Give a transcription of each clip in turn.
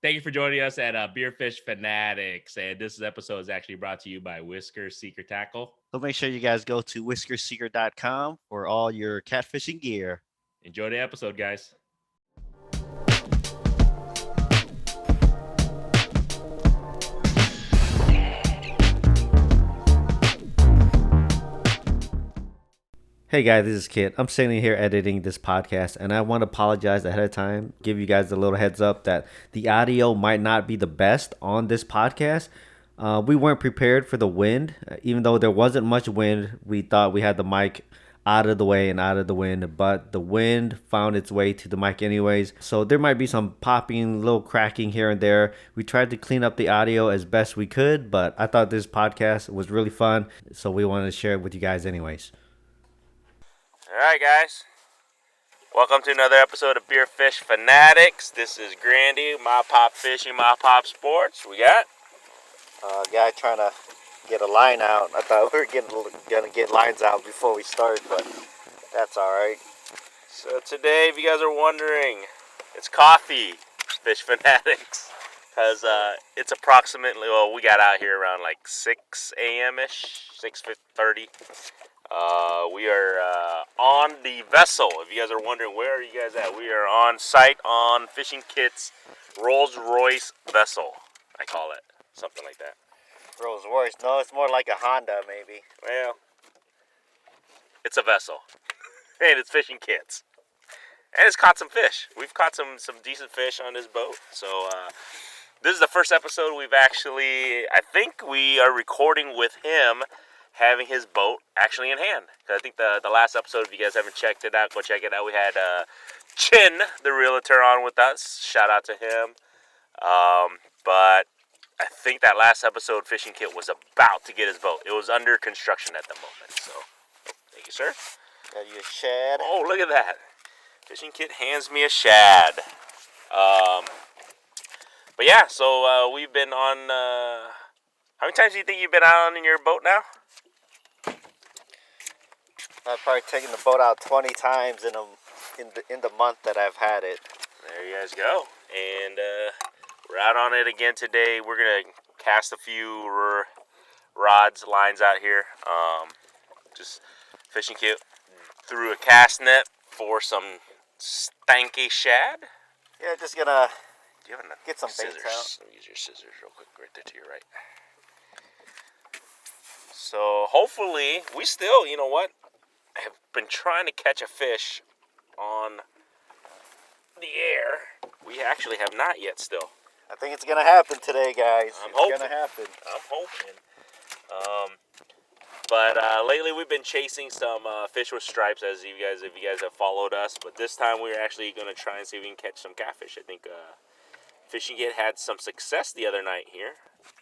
Thank you for joining us at Beerfish Fanatics. And this episode is actually brought to you by Whisker Secret Tackle. So make sure you guys go to whiskersecret.com for all your catfishing gear. Enjoy the episode, guys. Hey guys, this is Kit. I'm sitting here editing this podcast and I want to apologize ahead of time, give you guys a little heads up that the audio might not be the best on this podcast. We weren't prepared for the wind. Even though there wasn't much wind, we thought we had the mic out of the way and out of the wind, but the wind found its way to the mic anyways. So there might be some popping, little cracking here and there. We tried to clean up the audio as best we could, but I thought this podcast was really fun, so we wanted to share it with you guys anyways. Alright guys, welcome to another episode of Beerfish Fanatics. This is Grandy, My Pop Fishing, My Pop Sports. We got A guy trying to get a line out. I thought we were gonna get lines out before we start, but that's alright. So today, if you guys are wondering, it's coffee Fish Fanatics. Because it's approximately, well, we got out here around like 6 a.m.-ish, 6:30. We are on the vessel. If you guys are wondering, where are you guys at? We are on site on Fishing Kit's Rolls Royce vessel, I call it. Something like that. Rolls Royce? No, it's more like a Honda, maybe. Well, it's a vessel. And it's Fishing Kit's. And it's caught some fish. We've caught some decent fish on this boat. So, this is the first episode we've actually, I think we are recording with him having his boat actually in hand. I think the last episode, if you guys haven't checked it out, go check it out. We had Chin, the realtor, on with us. Shout out to him. But I think that last episode, Fishing Kit was about to get his boat. It was under construction at the moment. So, thank you, sir. Got you a shad. Oh, look at that. Fishing Kit hands me a shad. But yeah, so we've been on, how many times do you think you've been out on in your boat now? I've probably taken the boat out 20 times in the month that I've had it. There you guys go. And we're out on it again today. We're going to cast a few rods, lines out here. Just Fishing Kit threw a cast net for some stanky shad. Yeah, just gonna get some scissors. baits out. Let me use your scissors real quick right there to your right. So hopefully, we still, you know what, have been trying to catch a fish on the air. We actually have not yet still. I think it's gonna happen today, guys. I'm hoping. It's gonna happen. I'm hoping. But lately we've been chasing some fish with stripes, as if you guys have followed us. But this time we're actually going to try and see if we can catch some catfish. I think Fishing Kit had some success the other night here.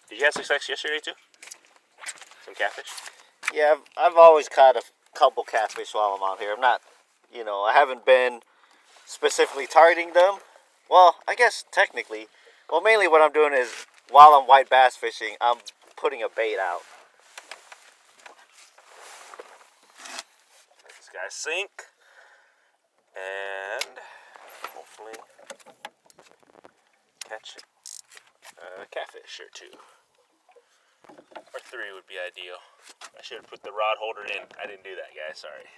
Did you have success yesterday too? Some catfish? Yeah, I've always caught a couple catfish while I'm out here. I'm not, I haven't been specifically targeting them. Well, I guess technically. Well, mainly what I'm doing is, while I'm white bass fishing, I'm putting a bait out. This guy sink. And hopefully catch a catfish or two. Or three would be ideal. I should have put the rod holder in. I didn't do that, guys. Sorry.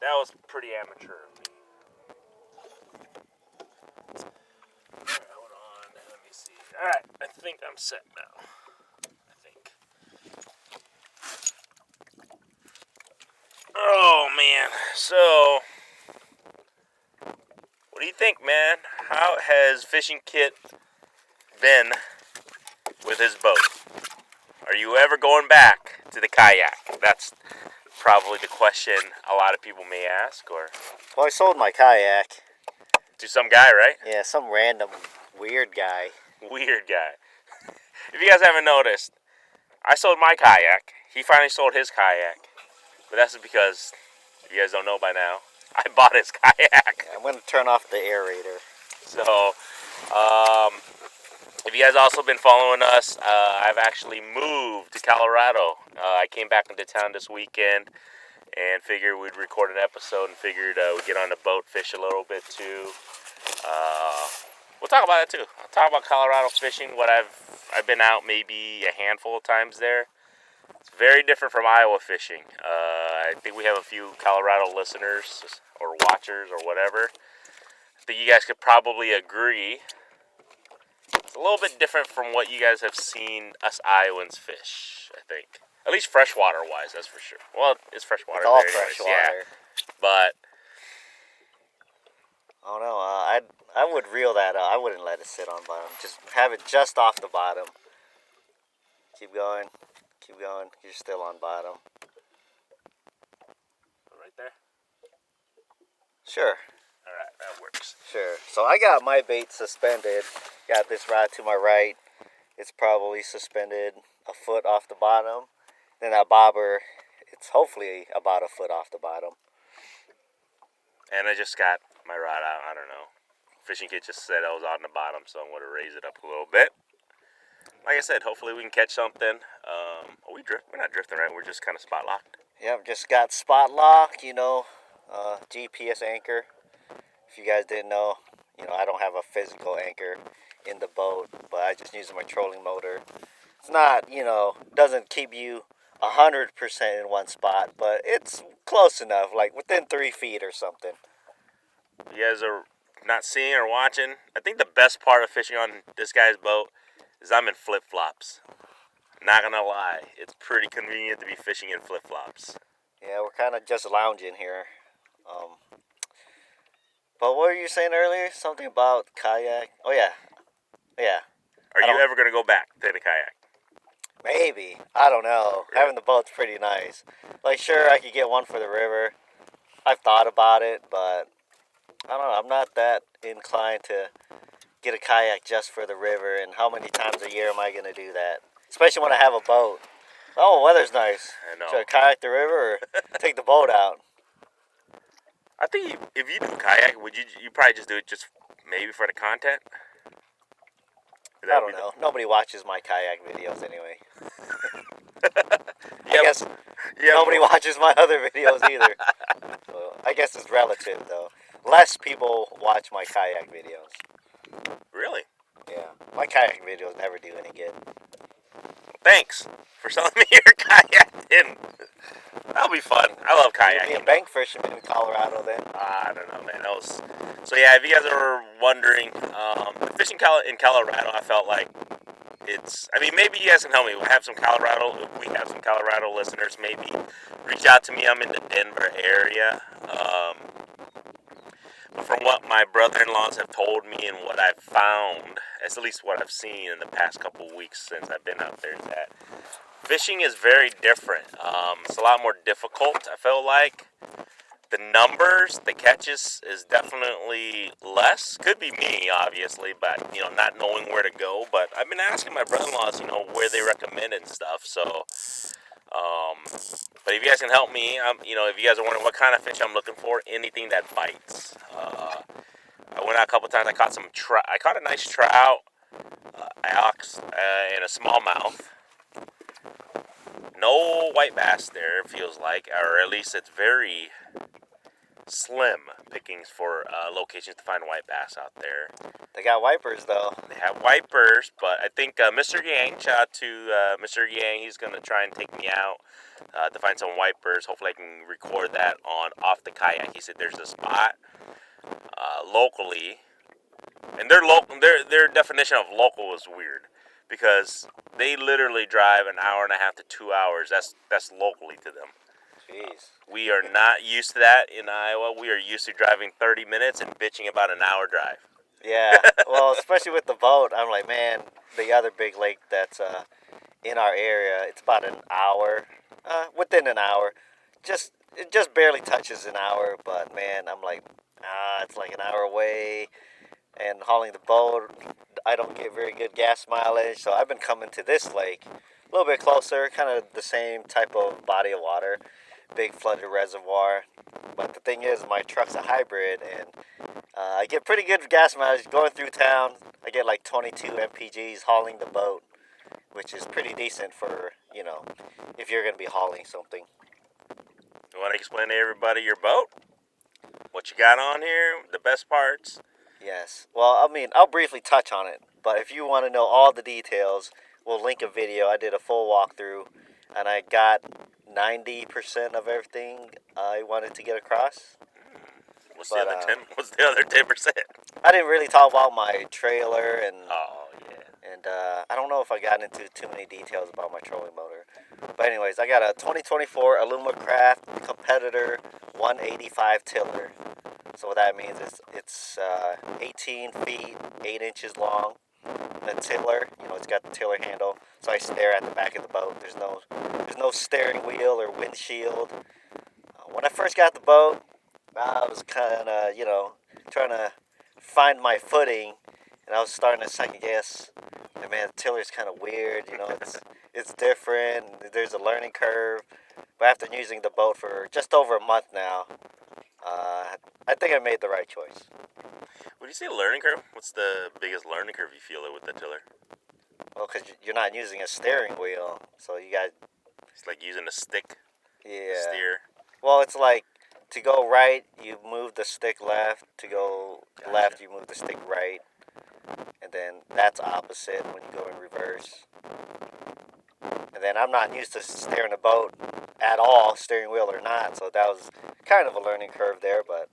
That was pretty amateur of me. Alright, hold on. Let me see. Alright, I think I'm set now. Oh, man. So, what do you think, man? How has Fishing Kit been with his boat? Are you ever going back to the kayak? That's probably the question a lot of people may ask. Or Well, I sold my kayak. to some guy, right? Yeah, some random weird guy. Weird guy. If you guys haven't noticed, I sold my kayak. He finally sold his kayak. But that's because, if you guys don't know by now, I bought his kayak. I'm going to turn off the aerator. So, if you guys also been following us, I've actually moved to Colorado. I came back into town this weekend and figured we'd record an episode and figured we'd get on the boat, fish a little bit too. We'll talk about that too. I'll talk about Colorado fishing. What I've been out maybe a handful of times there. It's very different from Iowa fishing. I think we have a few Colorado listeners or watchers or whatever. I think you guys could probably agree. It's a little bit different from what you guys have seen us Iowans fish, I think. At least freshwater wise, that's for sure. Well, it's freshwater. It's all there anyways, freshwater. Yeah. But I don't know. I would reel that up. I wouldn't let it sit on bottom. Just have it just off the bottom. Keep going. Keep going. You're still on bottom. right there. Sure. All right, that works. Sure. So I got my bait suspended. Got this rod to my right. It's probably suspended a foot off the bottom. Then that bobber, it's hopefully about a foot off the bottom. And I just got my rod out. I don't know. Fishing kit just said I was on the bottom, so I'm going to raise it up a little bit. Like I said, hopefully we can catch something. We're not drifting, right? We're just kind of spot locked. Yep, just got spot lock, GPS anchor. If you guys didn't know, I don't have a physical anchor in the boat, but I just use my trolling motor. It's not, doesn't keep you 100% in one spot, but it's close enough, like within 3 feet or something. You guys are not seeing or watching. I think the best part of fishing on this guy's boat is I'm in flip-flops. Not gonna lie, it's pretty convenient to be fishing in flip-flops. Yeah, we're kind of just lounging here. But what were you saying earlier? Something about kayak? Oh, yeah. Yeah. Are you ever gonna go back to the kayak? Maybe. I don't know. Really? Having the boat's pretty nice. Like, sure, I could get one for the river. I've thought about it, but I don't know. I'm not that inclined to get a kayak just for the river. And how many times a year am I going to do that? Especially when I have a boat. Oh, weather's nice. I know. Should I kayak the river or take the boat out? I think if you do kayak, you probably just do it just maybe for the content? I don't know. Nobody watches my kayak videos anyway. Yeah, I guess nobody watches my other videos either. So I guess it's relative, though. Less people watch my kayak videos. Really? Yeah. My kayak videos never do any good. Thanks for selling me your kayak. That'll be fun. I love You'll be kayaking. a bank fisherman in Colorado then. I don't know, man. So yeah. If you guys are wondering, fishing in Colorado, I felt like maybe you guys can help me. We have some Colorado listeners. Maybe reach out to me. I'm in the Denver area. But from what my brother-in-laws have told me and what I've found, at least what I've seen in the past couple of weeks since I've been out there, is that fishing is very different. It's a lot more difficult, I feel like. The numbers, the catches is definitely less. Could be me, obviously, but, not knowing where to go. But I've been asking my brother-in-laws, where they recommend and stuff. So, but if you guys can help me, if you guys are wondering what kind of fish I'm looking for, anything that bites. I went out a couple times. I caught I caught a nice trout, ox, and a smallmouth. No white bass there, it feels like, or at least it's very slim pickings for locations to find white bass out there. They got wipers, though. They have wipers, but I think Mr. Yang, shout out to Mr. Yang, he's going to try and take me out to find some wipers. Hopefully I can record that off the kayak. He said there's a spot locally, and their definition of local is weird, because they literally drive an hour and a half to 2 hours. That's locally to them. Jeez. We are not used to that in Iowa. We are used to driving 30 minutes and bitching about an hour drive. Yeah, well, especially with the boat, I'm like, man, the other big lake that's in our area, it's about an hour, within an hour. It just barely touches an hour, but man, I'm like, it's like an hour away, and hauling the boat, I don't get very good gas mileage, so I've been coming to this lake a little bit closer, kind of the same type of body of water, big flooded reservoir. But the thing is, my truck's a hybrid, and I get pretty good gas mileage going through town. I get like 22 mpgs hauling the boat, which is pretty decent for, if you're going to be hauling something. You want to explain to everybody your boat? What you got on here? The best parts? Yes. Well, I mean, I'll briefly touch on it, but if you want to know all the details, we'll link a video. I did a full walkthrough, and I got 90% of everything I wanted to get across. What's But the other 10? What's the other 10%? I didn't really talk about my trailer, and Oh yeah. I don't know if I got into too many details about my trolling motor. But anyways, I got a 2024 Alumacraft Competitor 185 tiller. So what that means is it's 18 feet 8 inches long. The tiller, it's got the tiller handle, so I stare at the back of the boat. There's no steering wheel or windshield. When I first got the boat, I was kind of trying to find my footing, and I was starting to second guess. And man, the tiller's kind of weird. It's different. There's a learning curve. But after using the boat for just over a month now, I think I made the right choice. When you say learning curve, what's the biggest learning curve you feel with the tiller? Well, because you're not using a steering wheel, so you got... It's like using a stick. Yeah. Steer. Well, it's like to go right, you move the stick left. To go left, you move the stick right. And then that's opposite when you go in reverse. And then I'm not used to steering a boat at all, steering wheel or not, so that was kind of a learning curve there, but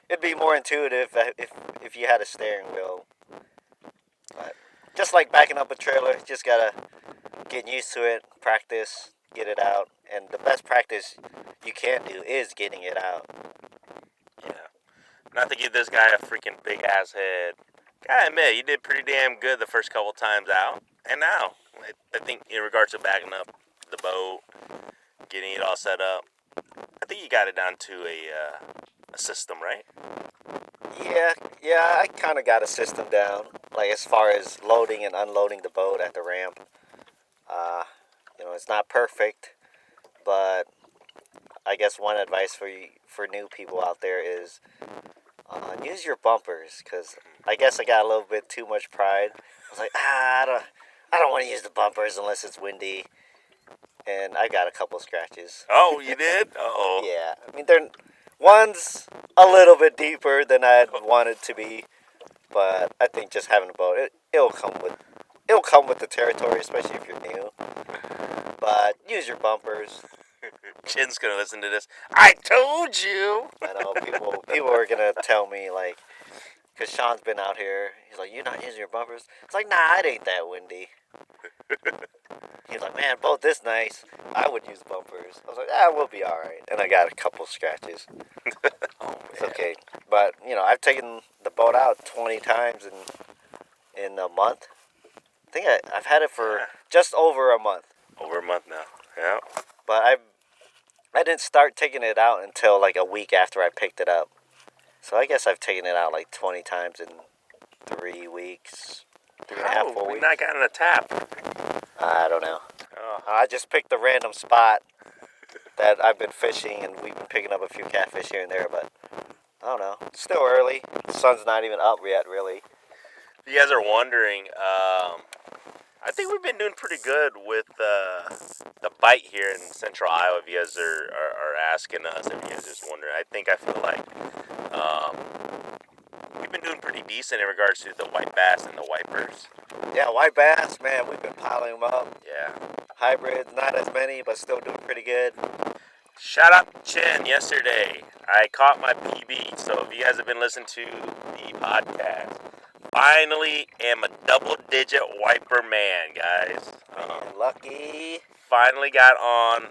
it'd be more intuitive if you had a steering wheel. But just like backing up a trailer, just gotta get used to it, practice, get it out, and the best practice you can do is getting it out. Yeah. Not to give this guy a freaking big ass head. Gotta admit, you did pretty damn good the first couple times out. And now, I think in regards to backing up the boat, getting it all set up, I think you got it down to a system, right? Yeah, I kind of got a system down, like as far as loading and unloading the boat at the ramp. It's not perfect, but I guess one advice for new people out there is use your bumpers, because I guess I got a little bit too much pride. I was like, I don't want to use the bumpers unless it's windy, and I got a couple scratches. Oh, you did? Uh-oh. Yeah, I mean one's a little bit deeper than I'd want it to be, but I think just having a boat, it'll come with the territory, especially if you're new. But use your bumpers. Chin's gonna listen to this. I told you. I know people are gonna tell me, like, because Sean's been out here. He's like, "You're not using your bumpers." It's like, nah, it ain't that windy. He's like, "Man, boat this nice, I would use bumpers." I was like, we'll be all right. And I got a couple scratches. Oh, It's okay. But I've taken the boat out 20 times in a month. I think I've had it for just over a month. Over a month now. Yeah. But I didn't start taking it out until like a week after I picked it up. So I guess I've taken it out like 20 times in 3 weeks. 3.5, 4 we weeks. not gotten a tap. I don't know. Oh. I just picked a random spot that I've been fishing, and we've been picking up a few catfish here and there, but I don't know. It's still early. The sun's not even up yet, really. If you guys are wondering, I think we've been doing pretty good with the bite here in Central Iowa. If you guys are asking us, if you guys are just wondering, I feel like we've been doing pretty decent in regards to the white bass and the wipers. Yeah, white bass, man, we've been piling them up. Yeah. Hybrids, not as many, but still doing pretty good. Shout out to Chin yesterday. I caught my PB, so if you guys have been listening to the podcast, finally am a double-digit wiper man, guys. Lucky. Finally got on.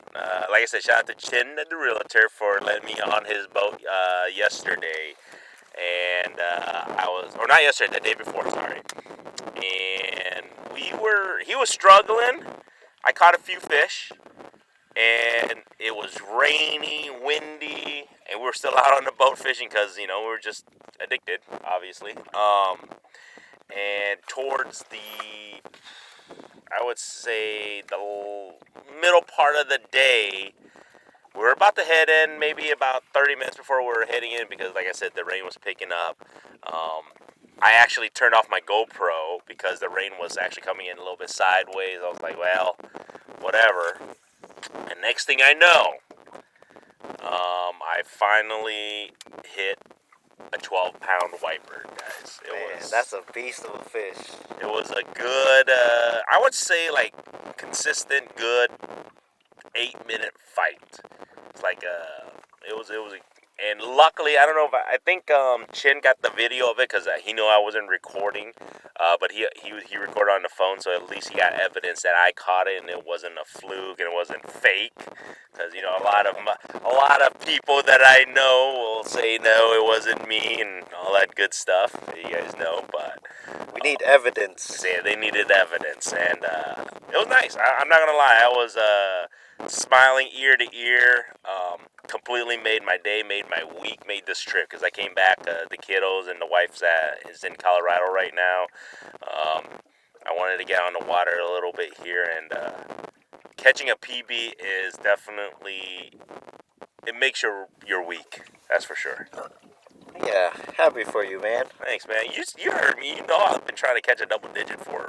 Like I said, shout out to Chin, the realtor, for letting me on his boat yesterday. And or not yesterday, the day before, sorry. And he was struggling. I caught a few fish. And it was rainy, windy, and we were still out on the boat fishing because, we were just addicted, obviously. And towards I would say, the middle part of the day, we were about to head in, maybe about 30 minutes before we were heading in because, like I said, the rain was picking up. I actually turned off my GoPro because the rain was actually coming in a little bit sideways. I was like, well, whatever. And next thing I know, I finally hit a 12-pound wiper, guys. That's a beast of a fish. It was a good, I would say like consistent, good 8-minute fight. It's like it was and luckily I don't know if I think Chin got the video of it because he knew I wasn't recording, but he recorded on the phone, so at least he got evidence that I caught it and it wasn't a fluke and it wasn't fake. Because a lot of people that I know will say no, it wasn't me and all that good stuff. You guys know, but we need evidence. Yeah, they needed evidence, and it was nice. I'm not gonna lie, I was smiling ear to ear. Completely made my day, made my week, made this trip because I came back. The kiddos and the wife's is in Colorado right now. I wanted to get on the water a little bit here, and catching a PB is definitely, it makes your week. That's for sure. Yeah, happy for you, man. Thanks, man. You heard me. You know I've been trying to catch a double digit for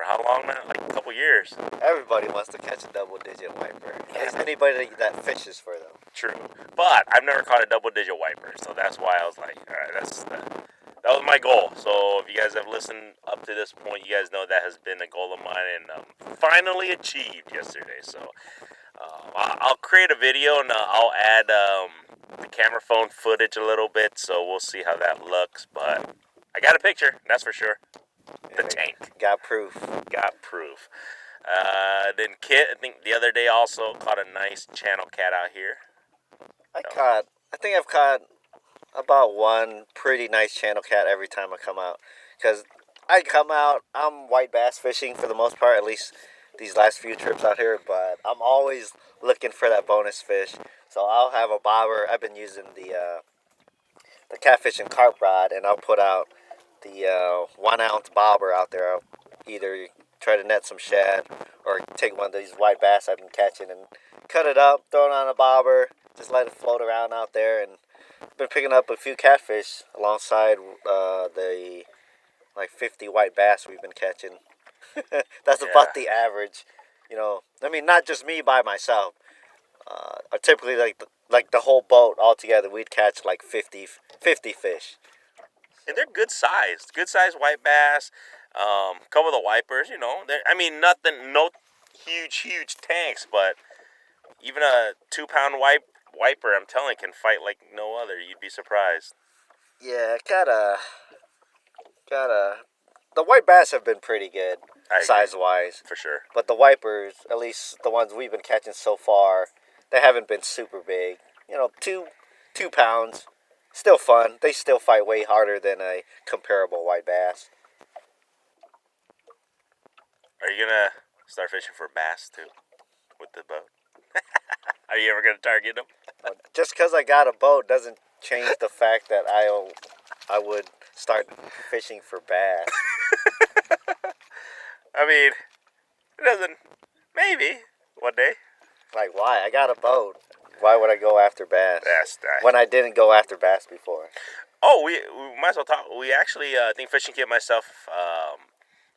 how long now? Like a couple years. Everybody wants to catch a double digit wiper. Yeah. At least anybody that fishes for them. True. But I've never caught a double digit wiper, so that's why I was like, all right, that was my goal. So if you guys have listened up to this point, you guys know that has been a goal of mine and finally achieved yesterday. So I'll create a video and I'll add the camera phone footage a little bit, so we'll see how that looks. But I got a picture, that's for sure. The tank. Got proof. Then Kit, I think the other day also caught a nice channel cat out here. I think I've caught about one pretty nice channel cat every time I come out. Because I come out, I'm white bass fishing for the most part, at least these last few trips out here, but I'm always looking for that bonus fish. So I'll have a bobber. I've been using the catfish and carp rod, and I'll put out the 1 ounce bobber out there. I'll either try to net some shad or take one of these white bass I've been catching and cut it up, throw it on a bobber, just let it float around out there. And I've been picking up a few catfish alongside the like 50 white bass we've been catching. That's about the average, I mean, not just me by myself. Typically, like the whole boat all together, we'd catch like 50 fish. And they're good sized white bass. Couple of the wipers, I mean, nothing, no huge tanks, but even a 2-pound wiper, I'm telling you, can fight like no other. You'd be surprised. Yeah, the white bass have been pretty good, size-wise. For sure. But the wipers, at least the ones we've been catching so far, they haven't been super big. 2 pounds, still fun. They still fight way harder than a comparable white bass. Are you gonna start fishing for bass too, with the boat? Are you ever gonna target them? Just because I got a boat doesn't change the fact that I would start fishing for bass. I mean, it doesn't. Maybe one day. Like, why? I got a boat. Why would I go after bass? When I didn't go after bass before. Oh, we might as well talk. We actually, I think Fishing Kit myself,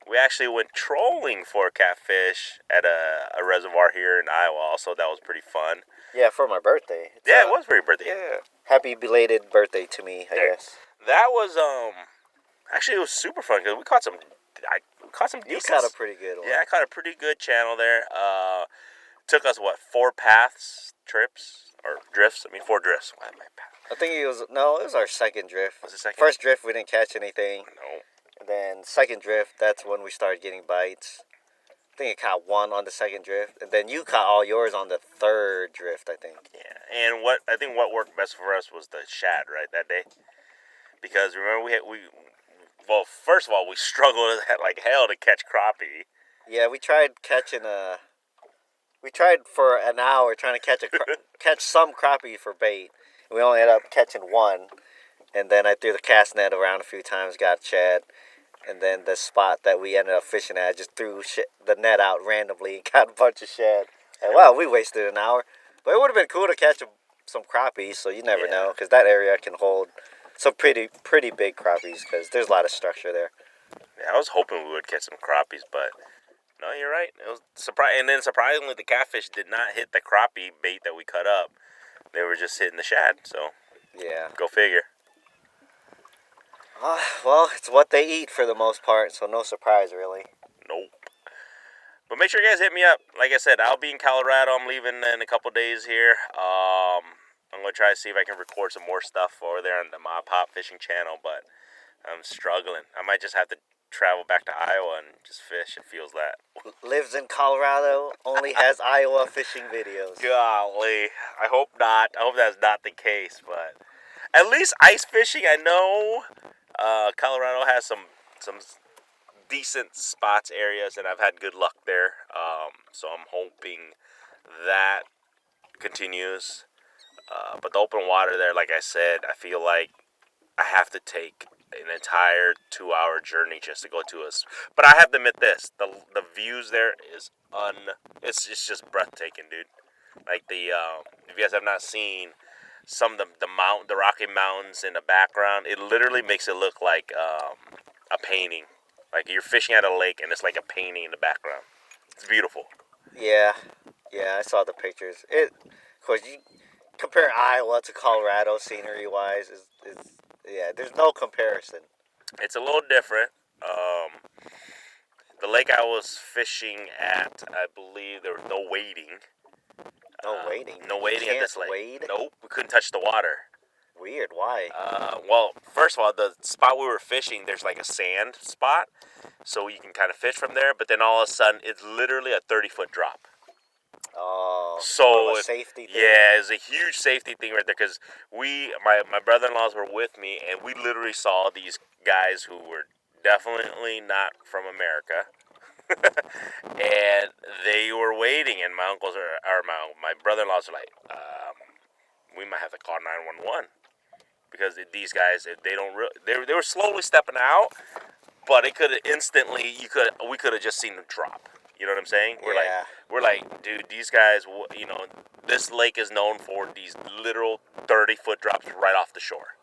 we actually went trolling for catfish at a reservoir here in Iowa. Also, that was pretty fun. Yeah, for my birthday. It was for your birthday. Yeah. Happy belated birthday to me, I guess. That was actually it was super fun because we caught some. I caught some. You caught a pretty good one. Yeah, I caught a pretty good channel there. Took us 4 paths, trips or drifts. I mean 4 drifts. Why am I path? I think it was our second drift. Was it second? First drift we didn't catch anything. No. And then second drift, that's when we started getting bites. I think I caught one on the second drift, and then you caught all yours on the third drift, I think. Yeah, and what worked best for us was the shad, right, that day, because remember first of all we struggled like hell to catch crappie. Yeah, we tried for an hour trying to catch some crappie for bait. We only ended up catching one, and then I threw the cast net around a few times, got shad. And then the spot that we ended up fishing at, I just threw the net out randomly and got a bunch of shad. And we wasted an hour. But it would have been cool to catch some crappies, so you never know. Because that area can hold some pretty big crappies because there's a lot of structure there. Yeah, I was hoping we would catch some crappies, but no, you're right. It was and then surprisingly, the catfish did not hit the crappie bait that we cut up. They were just hitting the shad, so yeah. Go figure. Well, it's what they eat for the most part, so no surprise, really. Nope. But make sure you guys hit me up. Like I said, I'll be in Colorado. I'm leaving in a couple days here. I'm going to try to see if I can record some more stuff over there on the My Pop Fishing channel, but I'm struggling. I might just have to travel back to Iowa and just fish. It feels that. Lives in Colorado, only has Iowa fishing videos. Golly. I hope not. I hope that's not the case, but at least ice fishing, I know Colorado has some decent spots, areas, and I've had good luck there. So I'm hoping that continues. But the open water there, like I said, I feel like I have to take an entire 2-hour journey just to go to us. But I have to admit this: the views there is it's just breathtaking, dude. Like if you guys have not seen some of the Rocky Mountains in the background, it literally makes it look like a painting. Like you're fishing at a lake and it's like a painting in the background. It's beautiful. Yeah, I saw the pictures. Of course, you compare Iowa to Colorado scenery-wise, yeah, there's no comparison. It's a little different. The lake I was fishing at, I believe there was no wading. No wading. No wading at this lake. Wade? Nope, we couldn't touch the water. Weird. Why? Well, first of all, the spot we were fishing, there's like a sand spot, so you can kind of fish from there. But then all of a sudden, it's literally a 30-foot drop. Oh, So a safety thing. yeah, it's a huge safety thing right there because my brother-in-laws were with me, and we literally saw these guys who were definitely not from America. And they were waiting, and my uncles or my brother-in-laws were like, we might have to call 911 because these guys, they don't they were slowly stepping out, but it could have instantly we could have just seen them drop. You know what I'm saying? We're like, dude, these guys, this lake is known for these literal 30-foot drops right off the shore.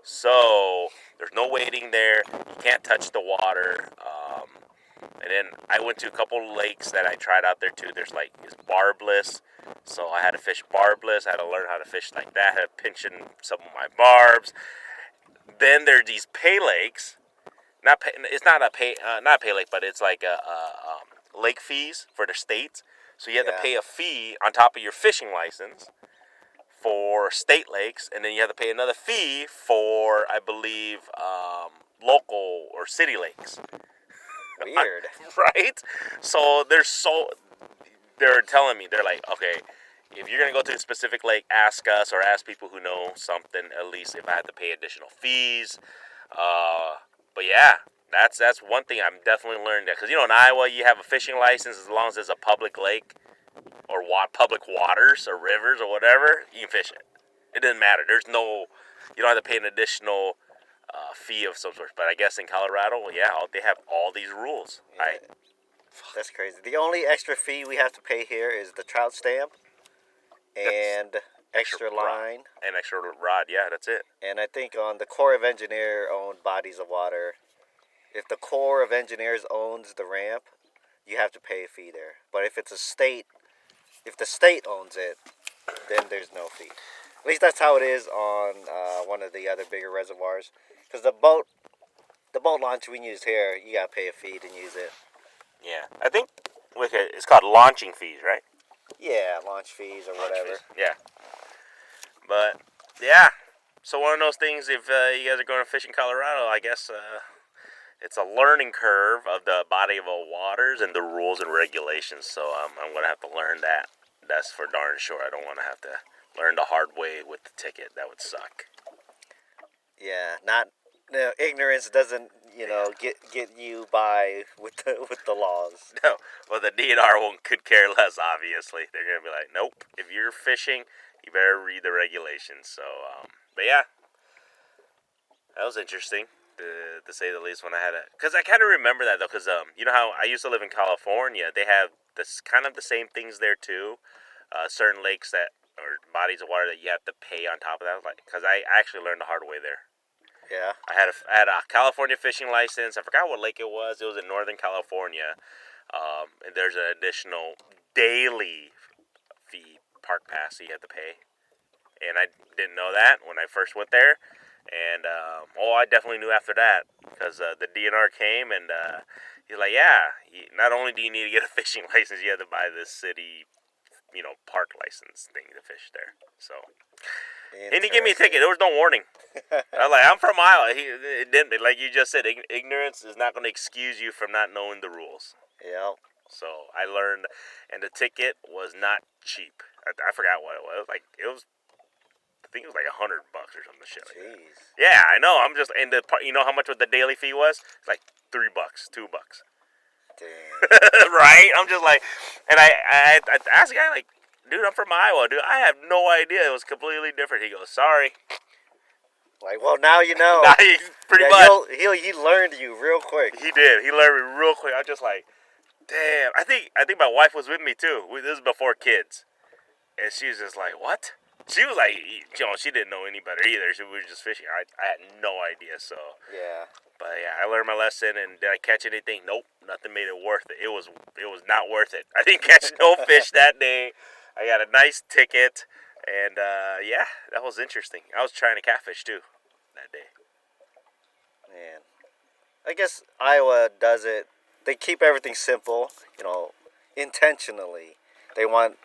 So there's no wading there. You can't touch the water. And then I went to a couple of lakes that I tried out there too. It's barbless. So I had to fish barbless. I had to learn how to fish like that. I had to pinch in some of my barbs. Then there are these pay lakes. It's not a pay lake, but it's like a lake fees for the states. So you have to pay a fee on top of your fishing license for state lakes, and then you have to pay another fee for, I believe, local or city lakes. Weird. Right? So they're telling me, they're like, okay, if you're going to go to a specific lake, ask us or ask people who know something, at least if I have to pay additional fees. But yeah, that's one thing I'm definitely learning that. Because, in Iowa, you have a fishing license as long as it's a public lake or public waters or rivers or whatever, you can fish it. It doesn't matter. You don't have to pay an additional fee of some sort. But I guess in Colorado, they have all these rules. Yeah. That's crazy. The only extra fee we have to pay here is the trout stamp and extra line. And extra rod, yeah, that's it. And I think on the Corps of Engineer owned bodies of water, if the Corps of Engineers owns the ramp, you have to pay a fee there. But if the state owns it, then there's no fee. At least that's how it is on one of the other bigger reservoirs. Because the boat launch we use here, you gotta pay a fee to use it. Yeah, I think it's called launching fees, right? Yeah, launch fees or whatever. Yeah. But yeah, so one of those things. If you guys are going to fish in Colorado, I guess it's a learning curve of the body of waters and the rules and regulations. So I'm gonna have to learn that. That's for darn sure. I don't want to have to learn the hard way with the ticket. That would suck. Yeah, ignorance doesn't get you by with the laws. No, well the DNR could care less. Obviously, they're gonna be like, nope. If you're fishing, you better read the regulations. So, but yeah, that was interesting to say the least. When I had because I kind of remember that though, because you know how I used to live in California. They have this kind of the same things there too. Certain lakes or bodies of water that you have to pay on top of that. Because I actually learned the hard way there. Yeah. I had a California fishing license. I forgot what lake it was. It was in Northern California. And there's an additional daily fee park pass that you have to pay. And I didn't know that when I first went there. And I definitely knew after that because the DNR came and he's like, yeah, not only do you need to get a fishing license, you have to buy this city, park license thing to fish there. So, and he gave me a ticket. There was no warning. I was like, I'm from Iowa. It didn't, like you just said, ignorance is not going to excuse you from not knowing the rules. Yep. So I learned, and the ticket was not cheap. I forgot what it was. Like I think it was like $100 or something shit like that. Yeah, I know. I'm just, and you know how much the daily fee was? It's like $3, $2. Damn. Right? I'm just like, and I asked the guy, like, dude, I'm from Iowa, dude. I have no idea. It was completely different. He goes, sorry. Like, well, now you know. Nah, pretty much. He learned you real quick. He did. He learned me real quick. I was just like, damn. I think my wife was with me too. This is before kids, and she was just like, what? She was like, she didn't know any better either. We were just fishing. I had no idea. So Yeah. But yeah, I learned my lesson. And did I catch anything? Nope. Nothing made it worth it. It was not worth it. I didn't catch no fish that day. I got a nice ticket, and yeah, that was interesting. I was trying to catfish too that day. Man, I guess Iowa does it. They keep everything simple, intentionally. They want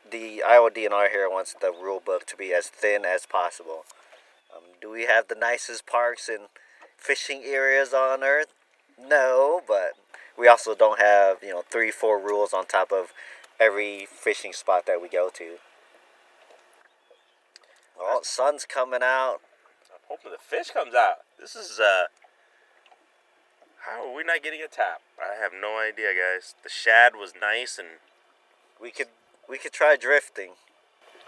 the Iowa DNR here wants the rule book to be as thin as possible. Do we have the nicest parks and fishing areas on earth? No, but we also don't have 3-4 rules on top of every fishing spot that we go to. Well, sun's coming out. I'm hoping the fish comes out. This is how are we not getting a tap? I have no idea, guys. The shad was nice, and We could try drifting.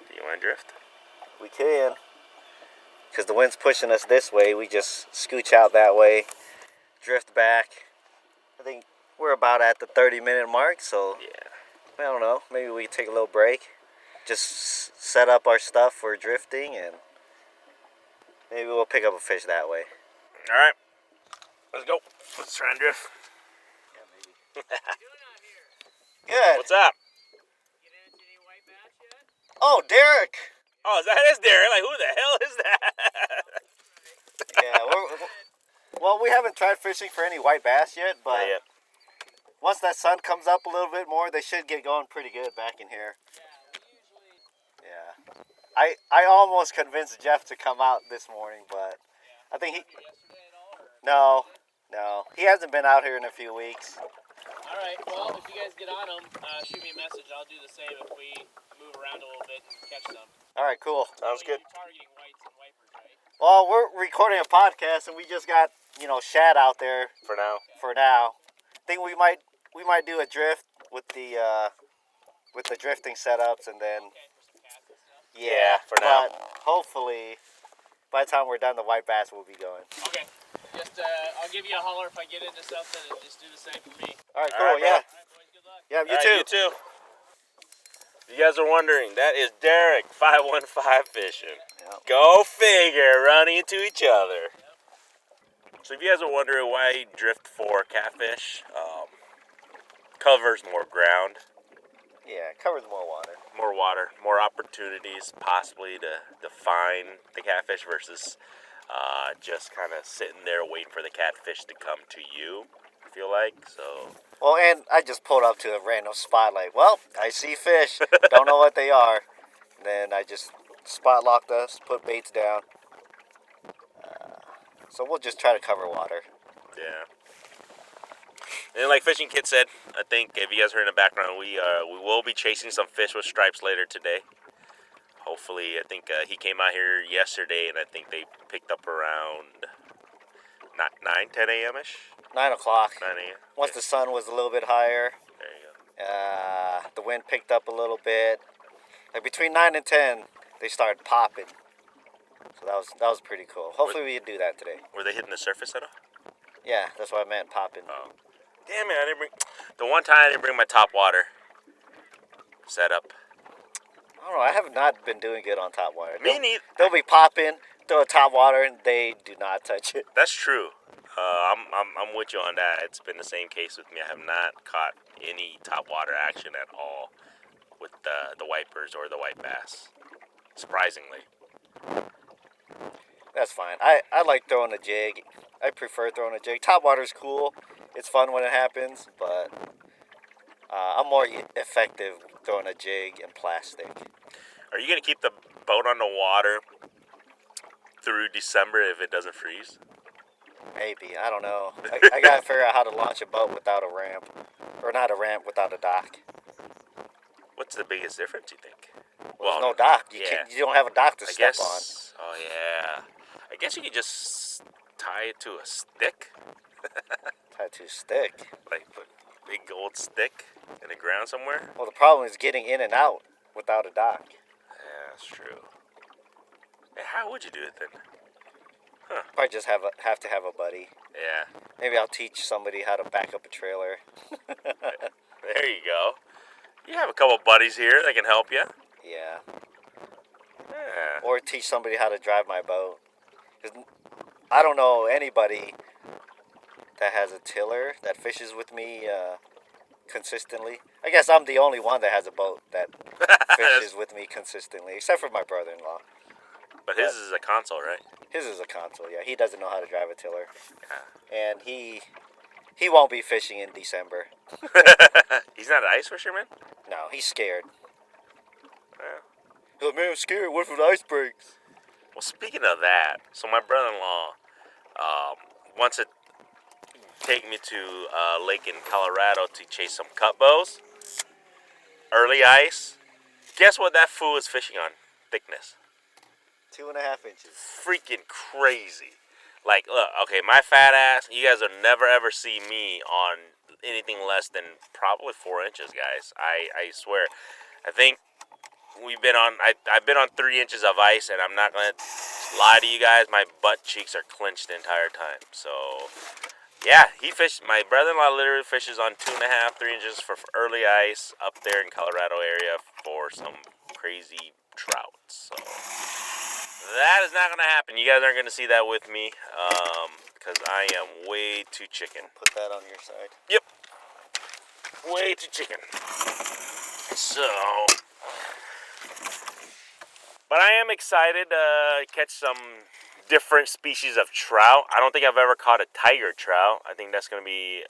do you want to drift? We can. Because the wind's pushing us this way, we just scooch out that way, drift back. I think we're about at the 30-minute mark, so Yeah. I don't know. Maybe we take a little break. Just set up our stuff for drifting, and maybe we'll pick up a fish that way. All right. Let's go. Let's try and drift. Good. What's up? Oh, Derek. Oh, that is Derek. Like, who the hell is that? Yeah. Well, we haven't tried fishing for any white bass yet, but Not yet. once that sun comes up a little bit more, they should get going pretty good back in here. Yeah. I almost convinced Jeff to come out this morning, but I think No. He hasn't been out here in a few weeks. All right. Well, if you guys get on them, shoot me a message. I'll do the same if we move around a little bit and catch some. All right, cool. Sounds good. You're targeting whites and wipers, right? Well, we're recording a podcast, and we just got shad out there For now. for now. I think we might do a drift with the drifting setups, and then Okay, for some cats and stuff. Yeah, for now. But hopefully, by the time we're done, the white bass will be going. Okay. Just I'll give you a holler if I get into something, and just do the same for me. All right, All cool. right, bro. Yeah, All right, boys. Good luck. yeah. You All right, too. You too. If you guys are wondering, that is Derek 515 fishing. Yep. Go figure, running into each other. So if you guys are wondering why I drift for catfish, covers more ground, Yeah, it covers more water. more water, more opportunities possibly to find the catfish versus just kind of sitting there waiting for the catfish to come to you, I feel like. So Well, and I just pulled up to a random spot, like, well, I see fish, don't know what they are. Then I just spot locked us, put baits down. So we'll just try to cover water. yeah. And like Fishing Kit said, I think if you guys heard in the background, we will be chasing some fish with stripes later today. Hopefully, I think he came out here yesterday, and I think they picked up around 10 a.m.-ish? 9 o'clock. 9 a.m. Once the sun was a little bit higher, There you go. the wind picked up a little bit. Like between 9 and 10, they started popping. So that was pretty cool. Hopefully we can do that today. Were they hitting the surface at all? Yeah, that's what I meant, popping. Oh. Damn it, I didn't bring... The one time I didn't bring my top water setup. I don't know, I have not been doing good on top water. Me neither. They'll be popping, throw a top water, and they do not touch it. That's true. I'm with you on that. It's been the same case with me. I have not caught any top water action at all with the wipers or the white bass. Surprisingly. That's fine. I like throwing a jig. I prefer throwing a jig. Top water's cool. It's fun when it happens, but I'm more effective throwing a jig and plastic. Are you going to keep the boat on the water through December if it doesn't freeze? Maybe. I don't know. I got to figure out how to launch a boat without a ramp. Or not a ramp, without a dock. What's the biggest difference, you think? Well, there's no dock. You don't have a dock to step on. Oh, yeah. I guess you could just tie it to a stick. Tie it to a stick. Like put a big gold stick in the ground somewhere. Well, the problem is getting in and out without a dock. Yeah, that's true. And how would you do it then? Huh. Probably just have to have a buddy. Yeah. Maybe I'll teach somebody how to back up a trailer. There you go. You have a couple buddies here that can help you. Yeah. Yeah. Or teach somebody how to drive my boat. 'Cause I don't know anybody that has a tiller that fishes with me consistently. I guess I'm the only one that has a boat that fishes with me consistently, except for my brother-in-law. But his is a console, right? His is a console, yeah. He doesn't know how to drive a tiller. Yeah. And he won't be fishing in December. He's not an ice fisherman? No, he's scared. Yeah. He's like, man, I'm scared. What if the ice breaks? Well, speaking of that, so my brother-in-law wants to take me to a lake in Colorado to chase some cutbows. Early ice. Guess what that fool is fishing on? Thickness. 2.5 inches. Freaking crazy. Like, look, okay, my fat ass, you guys will never ever see me on anything less than probably 4 inches, guys. I swear. I think I've been on 3 inches of ice, and I'm not going to lie to you guys, my butt cheeks are clenched the entire time. So, yeah, my brother-in-law literally fishes on 2.5, 3 inches for early ice up there in Colorado area for some crazy trout. So, that is not going to happen. You guys aren't going to see that with me, because I am way too chicken. Put that on your side. Yep. Way too chicken. So, but I am excited to catch some different species of trout. I don't think I've ever caught a tiger trout. I think that's going to be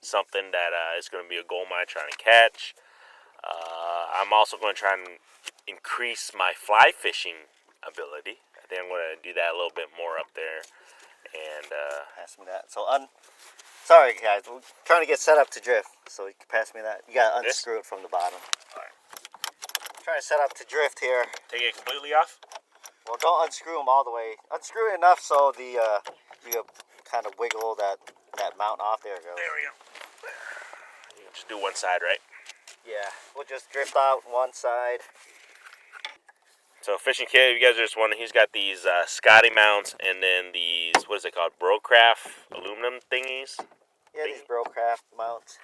something that is going to be a goal of mine trying to catch. I'm also going to try and increase my fly fishing ability. I think I'm going to do that a little bit more up there. And pass me that. So sorry guys, we're trying to get set up to drift. So you can pass me that. You gotta unscrew it from the bottom. Alright. Trying to set up to drift here. Take it completely off. Well, don't unscrew them all the way. Unscrew it enough so the you kind of wiggle that mount off. There it goes. There we go. You can just do one side, right? Yeah, we'll just drift out one side. So Fishing Kid, if you guys are just wondering, he's got these Scotty mounts and then these, what is it called, Broadcraft aluminum thingies? Yeah, these Broadcraft mounts.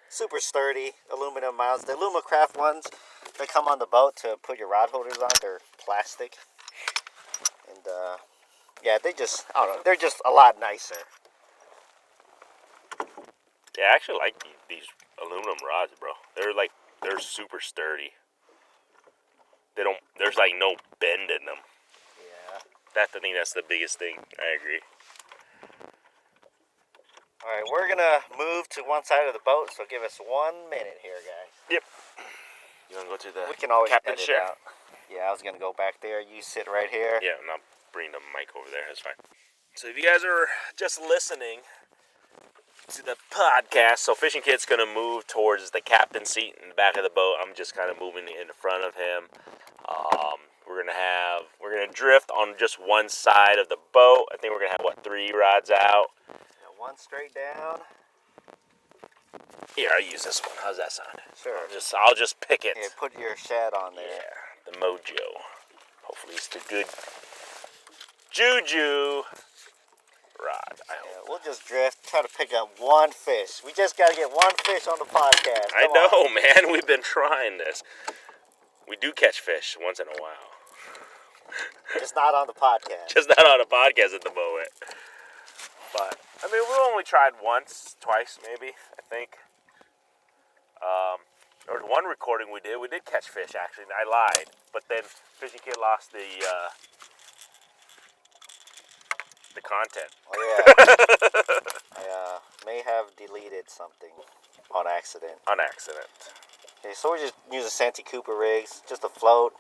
Super sturdy aluminum mounts. The Alumacraft ones, they come on the boat to put your rod holders on. They're plastic. And, yeah, I don't know, they're just a lot nicer. Yeah, I actually like these aluminum rods, bro. They're super sturdy. There's like no bend in them. Yeah. I think that's the biggest thing. I agree. Alright, we're gonna move to one side of the boat, so give us 1 minute here, guys. Yep. You wanna go to the We can always captain's edit chair? out. Yeah, I was gonna go back there. You sit right here. Yeah, and I'll bring the mic over there. That's fine. So if you guys are just listening to the podcast, so Fishing Kid's gonna move towards the captain's seat in the back of the boat. I'm just kind of moving in front of him. We're gonna drift on just one side of the boat. I think we're gonna have 3 rods out. Now, one straight down. Here, I'll use this one. How's that sound? Sure. I'll just pick it. Here, put your shad on there. Yeah, the mojo. Hopefully it's the good juju rod. I hope. Yeah, we'll just drift. Try to pick up one fish. We just gotta get one fish on the podcast. I Come know, on. man. We've been trying this. We do catch fish once in a while. Just not on the podcast. Just not on a podcast at the moment. But, I mean, we only tried once, twice, maybe, I think. There was one recording we did catch fish, actually. I lied. But then Fishing Kid lost the the content. Oh yeah. I may have deleted something on accident. On accident. Okay, so we're just using Santee Cooper rigs, just a float.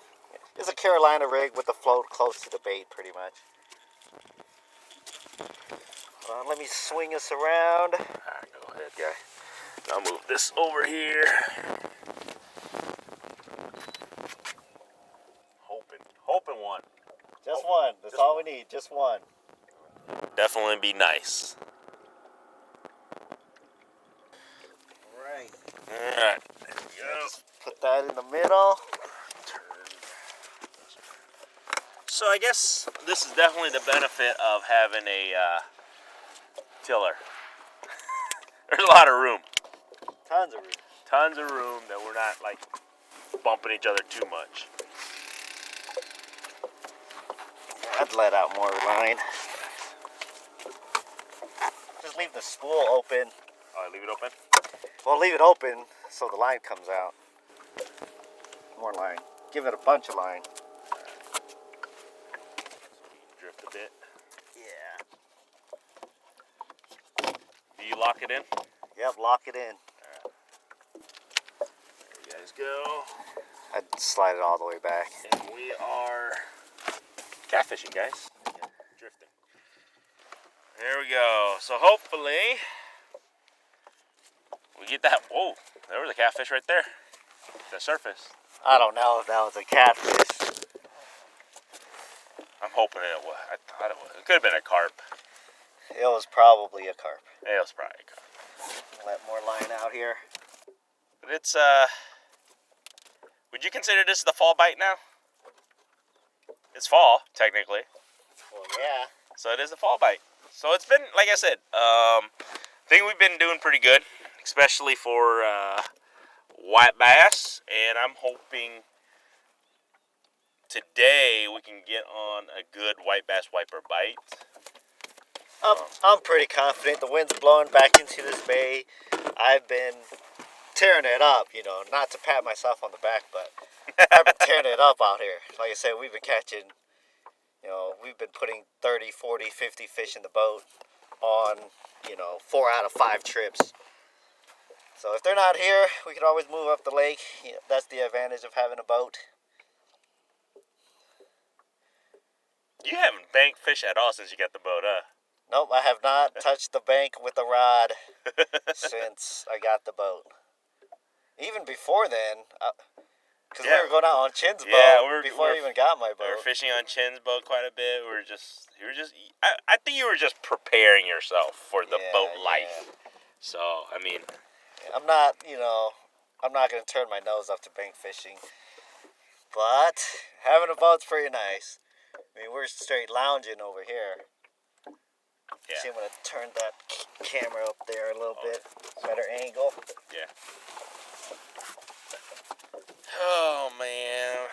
It's a Carolina rig with the float close to the bait, pretty much. Let me swing us around. Alright, go ahead, guy. I'll move this over here. Hoping one. Just one. That's all we need. Just one. Definitely be nice. Alright. Alright, there we go. Just put that in the middle. So I guess this is definitely the benefit of having a tiller. There's a lot of room. Tons of room. Tons of room that we're not like bumping each other too much. I'd let out more line. Just leave the spool open. Oh, leave it open? Well, leave it open so the line comes out. More line. Give it a bunch of line. Drift a bit. Yeah. Do you lock it in? Yep, lock it in. There you guys go. I'd slide it all the way back. And we are catfishing, guys. Drifting. There we go. So hopefully we get that. Whoa, there was a catfish right there. The surface. I don't know if that was a catfish. I'm hoping it was. I thought it was. It could have been a carp. It was probably a carp. It was probably a carp. Let more line out here. But it's would you consider this the fall bite now? It's fall, technically. Well, yeah. So it is a fall bite. So it's been, like I said, I think we've been doing pretty good, especially for white bass. And I'm hoping today we can get on a good white bass wiper bite. I'm pretty confident. The wind's blowing back into this bay. I've been tearing it up, not to pat myself on the back, but I've been tearing it up out here. Like I said, we've been catching, we've been putting 30, 40, 50 fish in the boat on, 4 out of 5 trips. So if they're not here, we can always move up the lake. That's the advantage of having a boat. You haven't banked fish at all since you got the boat, huh? Nope, I have not touched the bank with a rod since I got the boat. Even before then, because we were going out on Chin's boat before I even got my boat. We were fishing on Chin's boat quite a bit. I think you were just preparing yourself for the boat life. Yeah. So, I mean, I'm not going to turn my nose up to bank fishing. But having a boat's pretty nice. I mean, we're straight lounging over here. yeah. See, I'm going to turn that camera up there a little bit. Better angle. Yeah. Oh, man.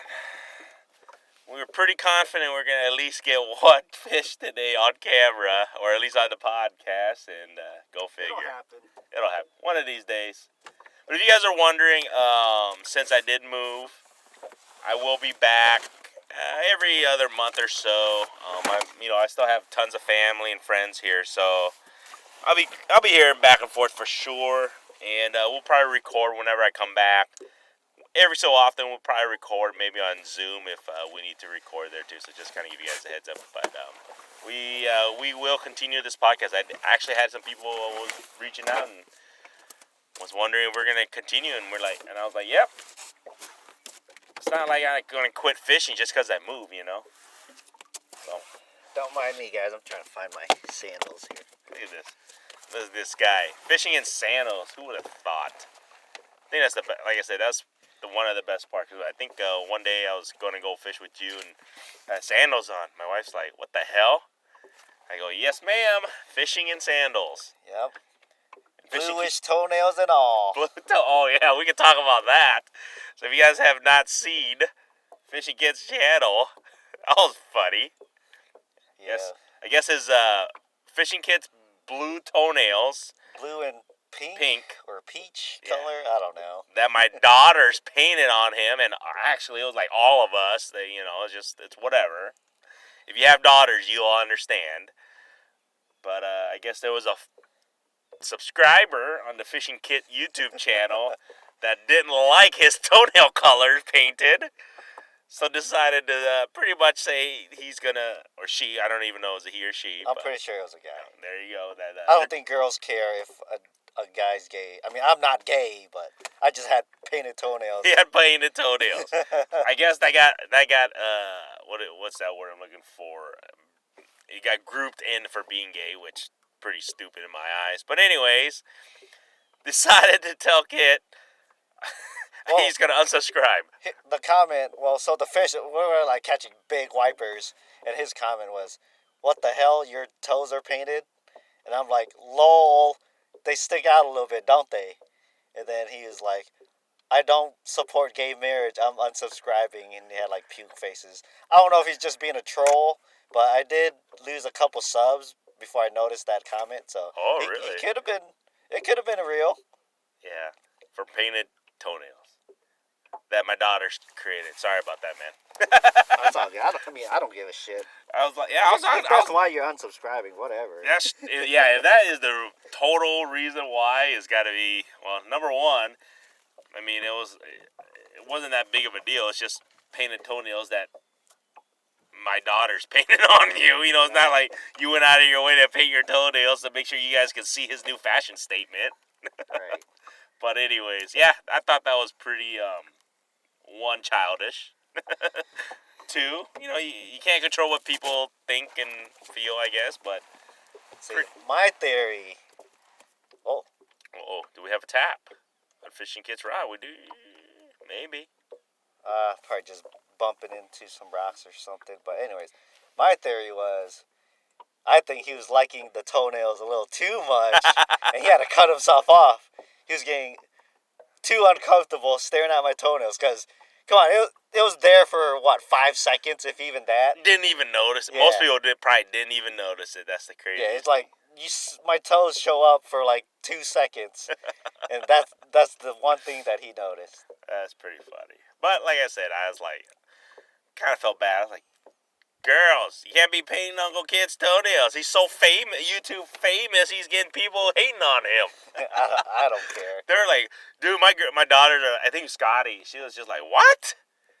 We were pretty confident we're going to at least get one fish today on camera, or at least on the podcast, and go figure. It'll happen one of these days. But if you guys are wondering, since I did move, I will be back every other month or so. I still have tons of family and friends here, so I'll be here back and forth for sure. And we'll probably record whenever I come back. Every so often, we'll probably record maybe on Zoom if we need to record there too. So just kind of give you guys a heads up. But we will continue this podcast. I actually had some people was reaching out and was wondering if we're gonna continue, and I was like, yep. It's not like I'm gonna quit fishing just because I move, So Don't mind me, guys. I'm trying to find my sandals here. look at this. Look at this guy fishing in sandals. Who would have thought? I think that's like I said, that's one of the best parts. I think one day I was going to go fish with you and had sandals on. My wife's like, what the hell? I go, yes, ma'am. Fishing in sandals. Yep. Fishing Bluish toenails and all. Oh, yeah, we can talk about that. So if you guys have not seen Fishing Kid's channel, that was funny. Yeah. Yes. I guess his Fishing Kid's blue toenails. Blue and pink or peach color. I don't know. That my daughters painted on him, and actually it was like all of us. It's whatever. If you have daughters, you'll understand. But I guess there was a subscriber on the Fishing Kit YouTube channel that didn't like his toenail colors painted. So decided to pretty much say he's gonna, or she, I don't even know if it was a he or she. I'm pretty sure it was a guy. There you go. I don't think girls care if a guy's gay. I mean, I'm not gay, but I just had painted toenails. He had painted toenails. I guess that got what's that word I'm looking for? He got grouped in for being gay, which pretty stupid in my eyes. But anyways, decided to tell Kit he's gonna unsubscribe. The comment, so the fish, we were like catching big wipers, and his comment was, "What the hell? Your toes are painted?" And I'm like, "Lol, they stick out a little bit, don't they?" And then he was like, "I don't support gay marriage. I'm unsubscribing," and he had like puke faces. I don't know if he's just being a troll, but I did lose a couple subs before I noticed that comment. So Really? It could have been real. Yeah, for painted toenails that my daughter created. Sorry about that, man. That's all good. I don't give a shit. I was like, yeah, That's why you're unsubscribing. Whatever. If that is the total reason why, it's got to be, well, number one, I mean, it wasn't that big of a deal. It's just painted toenails that my daughter's painted on you. You know, it's not like you went out of your way to paint your toenails to make sure you guys could see his new fashion statement. Right. But anyways, yeah, I thought that was pretty, one, childish. Two, you can't control what people think and feel, I guess, but... See, my theory... Oh, do we have a tap? On Fishing Kit's Rod, we do... Maybe. Probably just bumping into some rocks or something. But anyways, my theory was... I think he was liking the toenails a little too much, and he had to cut himself off. He was getting too uncomfortable staring at my toenails, because... Come on, it was there for, 5 seconds, if even that? Didn't even notice it. Yeah. Most people probably didn't even notice it. That's the crazy. Yeah, it's like, my toes show up for, 2 seconds. And that's the one thing that he noticed. That's pretty funny. But, like I said, I was like, kind of felt bad. I was like, girls, you can't be painting Uncle Kid's toenails. He's so famous, YouTube famous, he's getting people hating on him. I don't care. They're like, dude, my daughter, I think Scotty, she was just like, what?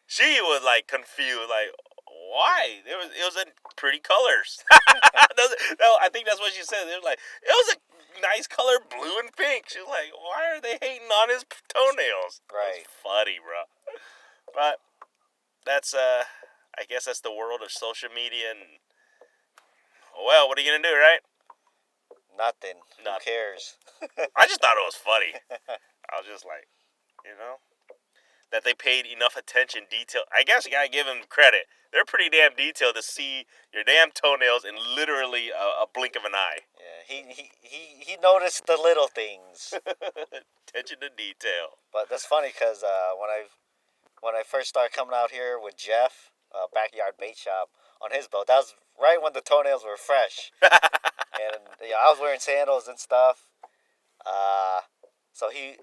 She was like confused, like, why? It was in pretty colors. No, I think that's what she said. They were like, it was a nice color, blue and pink. She was like, why are they hating on his toenails? Right. It's funny, bro. But that's I guess that's the world of social media, and well, what are you gonna do, right? Nothing. Who cares? I just thought it was funny. I was just like, that they paid enough attention, detail. I guess you gotta give them credit. They're pretty damn detailed to see your damn toenails in literally a blink of an eye. Yeah, he noticed the little things. Attention to detail. But that's funny, because when I first started coming out here with Jeff, Backyard Bait Shop, on his boat, that was right when the toenails were fresh. And I was wearing sandals and stuff. So he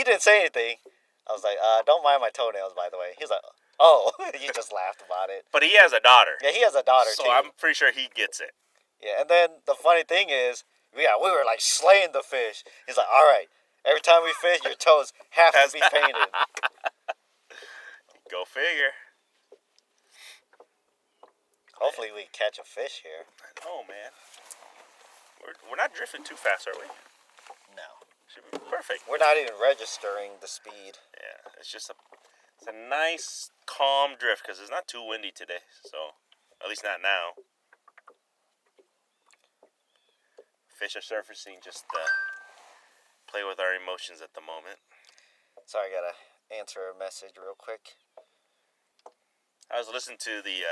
didn't say anything. I was like, don't mind my toenails, by the way. He's like, oh, he just laughed about it. But he has a daughter. Yeah, he has a daughter, so too. I'm pretty sure he gets it. Yeah, and then the funny thing is, we were like slaying the fish. He's like, all right, every time we fish, your toes have to be painted. Go figure. Hopefully we catch a fish here. Oh, man. We're not drifting too fast, are we? No. Should be perfect. We're not even registering the speed. Yeah, it's a nice, calm drift, because it's not too windy today. So, at least not now. Fish are surfacing, just play with our emotions at the moment. Sorry, I gotta answer a message real quick. I was listening to the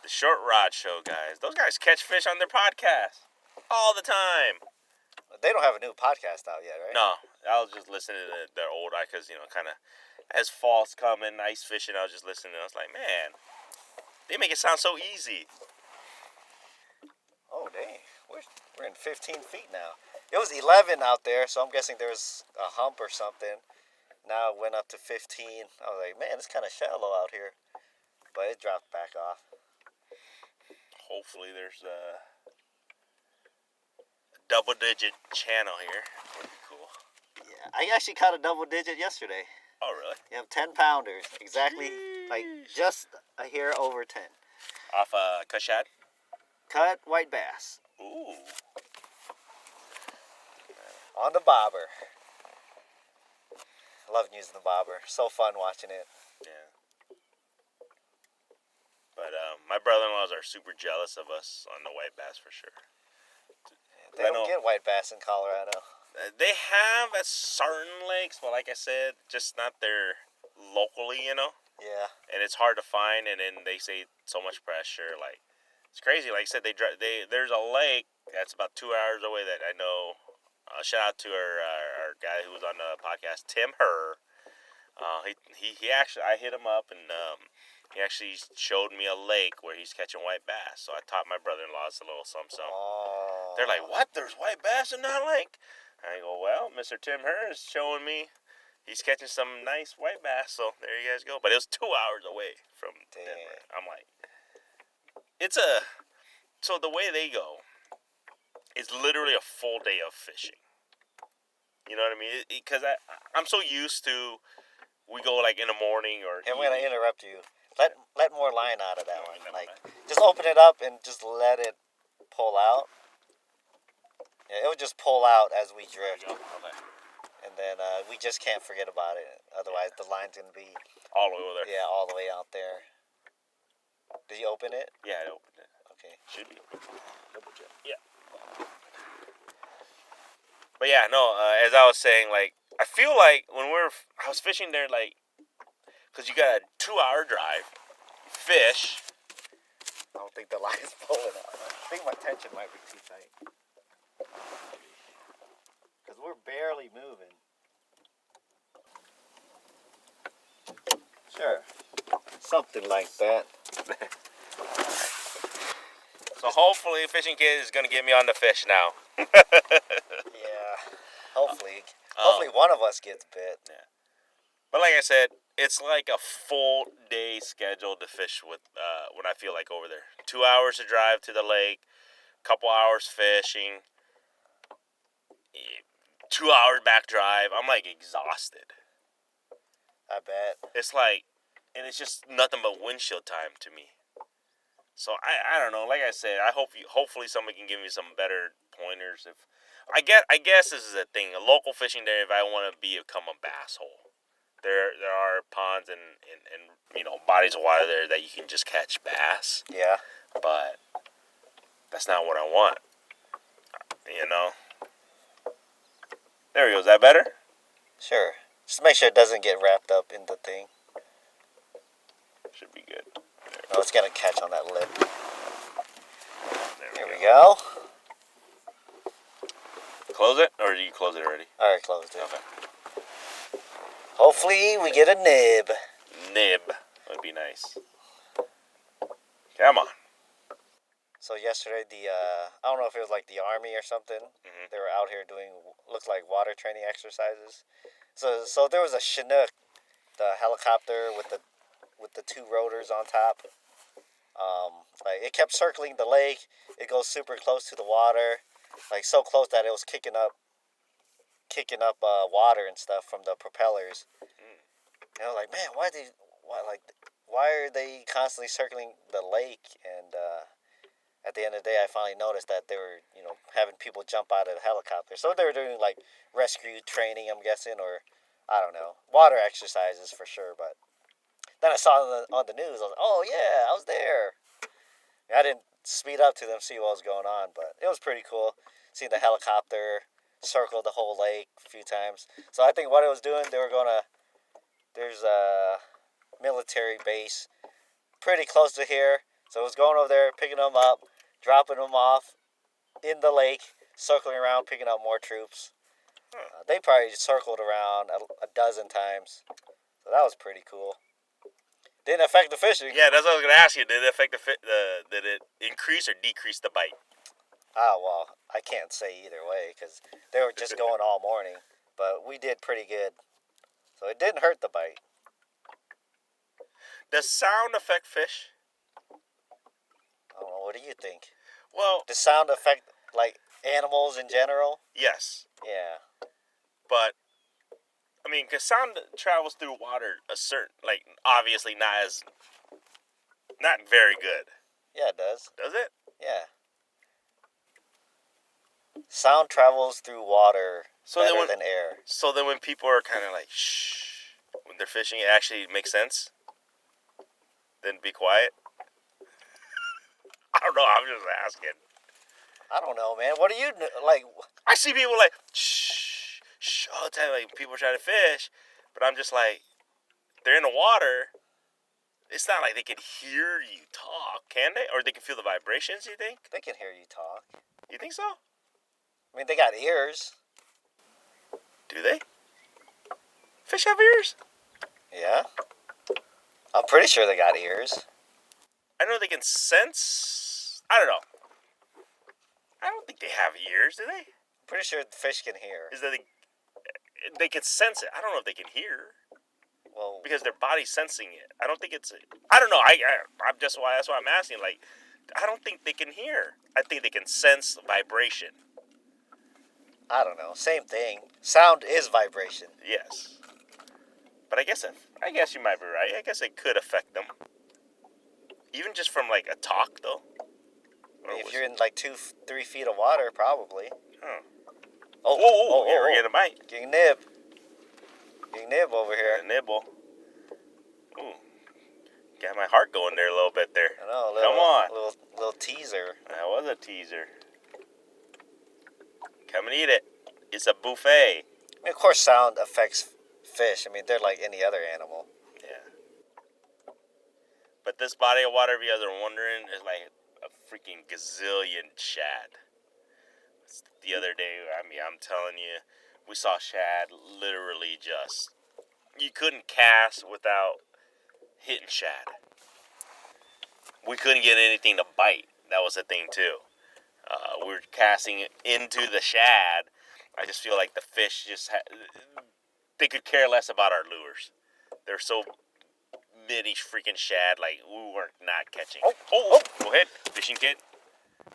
Short Rod Show guys. Those guys catch fish on their podcast all the time. They don't have a new podcast out yet, right? No, I was just listening to their old, because, kind of, as fall's coming, ice fishing, I was just listening. I was like, man, they make it sound so easy. Oh, dang. We're in 15 feet now. It was 11 out there, so I'm guessing there was a hump or something. Now it went up to 15. I was like, man, it's kind of shallow out here. But it dropped back off. Hopefully there's double-digit channel here. Pretty cool. Yeah, I actually caught a double digit yesterday. Oh, really? Yep, 10 pounders. Exactly, like just a hair over 10. Off Cushad? Cut white bass. Ooh. On the bobber. I love using the bobber. So fun watching it. Yeah. But my brother-in-laws are super jealous of us on the white bass for sure. They don't get white bass in Colorado. They have at certain lakes, but like I said, just not there locally, you know? Yeah. And it's hard to find, and then they say so much pressure. Like, it's crazy. Like I said, there's a lake that's about 2 hours away that I know. Shout out to our guy who was on the podcast, Tim Herr. He actually, I hit him up, and he actually showed me a lake where he's catching white bass. So I taught my brother-in-law a little something. Oh. They're like, "What? There's white bass in that lake?" I go, "Well, Mr. Tim Herr is showing me he's catching some nice white bass." So there you guys go. But it was 2 hours away from Denver. I'm like, so the way they go, it's literally a full day of fishing. You know what I mean? Because I'm so used to, we go like in the morning or. I'm gonna interrupt you. Let more line out of that one. Like, just open it up and just let it pull out. Yeah, it would just pull out as we drift. Okay. And then we just can't forget about it. Otherwise, the line's gonna be All the way over there. Yeah, all the way out there. Did you open it? Yeah, I opened it. Okay. Should be. Double check. Yeah. But yeah, no. As I was saying, like, I feel like I was fishing there, like, because you got a 2-hour drive, fish. I don't think the line's pulling out. I think my tension might be too tight. Because we're barely moving. Sure. Something like that. So hopefully Fishing Kid is going to get me on the fish now. Yeah. Hopefully. Hopefully one of us gets bit. Yeah. But like I said, it's like a full day schedule to fish with when I feel like over there. 2 hours to drive to the lake, couple hours fishing, 2 hours back drive. I'm like exhausted. I bet. It's like, and it's just nothing but windshield time to me. So I don't know. Like I said, hopefully somebody can give me some better pointers. If I guess this is a thing. A local fishing day. If I want to become a bass hole, there are ponds and bodies of water there that you can just catch bass. Yeah. But that's not what I want. You know. There we go. Is that better? Sure. Just make sure it doesn't get wrapped up in the thing. Should be good. No, it's gonna catch on that lip. There we go. Close it, or did you close it already? I already closed it. Okay. Hopefully we get a nib. Nib would be nice. Come on. So yesterday, I don't know if it was like the army or something. Mm-hmm. They were out here doing, looks like water training exercises. So there was a Chinook, the helicopter with the two rotors on top. Like it kept circling the lake. It goes super close to the water, like so close that it was kicking up water and stuff from the propellers. And I was like, man, why are they constantly circling the lake? And at the end of the day, I finally noticed that they were, having people jump out of the helicopter. So they were doing like rescue training, I'm guessing, or I don't know, water exercises for sure. But then I saw on the news. I was like, oh yeah, I was there. I didn't speed up to them, see what was going on, but it was pretty cool. Seeing the helicopter circle the whole lake a few times. So I think what it was doing, there's a military base pretty close to here. So it was going over there, picking them up, dropping them off in the lake, circling around, picking up more troops. They probably circled around a dozen times. So that was pretty cool. Didn't affect the fishing. Yeah, that's what I was gonna ask you. Did it affect did it increase or decrease the bite? Well, I can't say either way because they were just going all morning. But we did pretty good. So it didn't hurt the bite. Does sound affect fish? I don't know. What do you think? Well, Does sound affect, like, Animals in general? Yes. Yeah. But, I mean, because sound travels through water a certain, like, obviously not very good. Yeah, it does. Does it? Yeah. Sound travels through water better than air. So then when people are kind of like, shh, when they're fishing, it actually makes sense? Then be quiet? I don't know, I'm just asking. I don't know, man. What do you, like... I see people like, shh, all the time, like, people try to fish, but I'm just like, they're in the water. It's not like they can hear you talk, can they? Or they can feel the vibrations, you think? They can hear you talk. You think so? I mean, they got ears. Do they? Fish have ears? Yeah. I'm pretty sure they got ears. I know they can sense. I don't know. I don't think they have ears, do they? I'm pretty sure the fish can hear. Is that they can sense it. I don't know if they can hear. Well, Because their body's sensing it. I don't think it's. I don't know. I'm just why that's why I'm asking. Like, I don't think they can hear. I think they can sense vibration. I don't know. Same thing. Sound is vibration. Yes. But I guess you might be right. I guess it could affect them. Even just from like a talk, though. If you're in like 2-3 feet of water, probably. Huh. Oh, We're getting a bite. Getting nib. Getting nib over here. A nibble. Ooh. Got my heart going there a little bit there. I know. Come on. Little teaser. That was a teaser. Come and eat it. It's a buffet. I mean, of course, sound affects fish. I mean, they're like any other animal. Yeah. But this body of water, if you guys are wondering, is like a freaking gazillion shad. The other day, I mean, I'm telling you, we saw shad literally just... You couldn't cast without hitting shad. We couldn't get anything to bite. That was the thing, too. We were casting into the shad. I just feel like the fish just... they could care less about our lures. They're so mini freaking shad, like, we weren't not catching. Oh, go ahead. Fishing kit.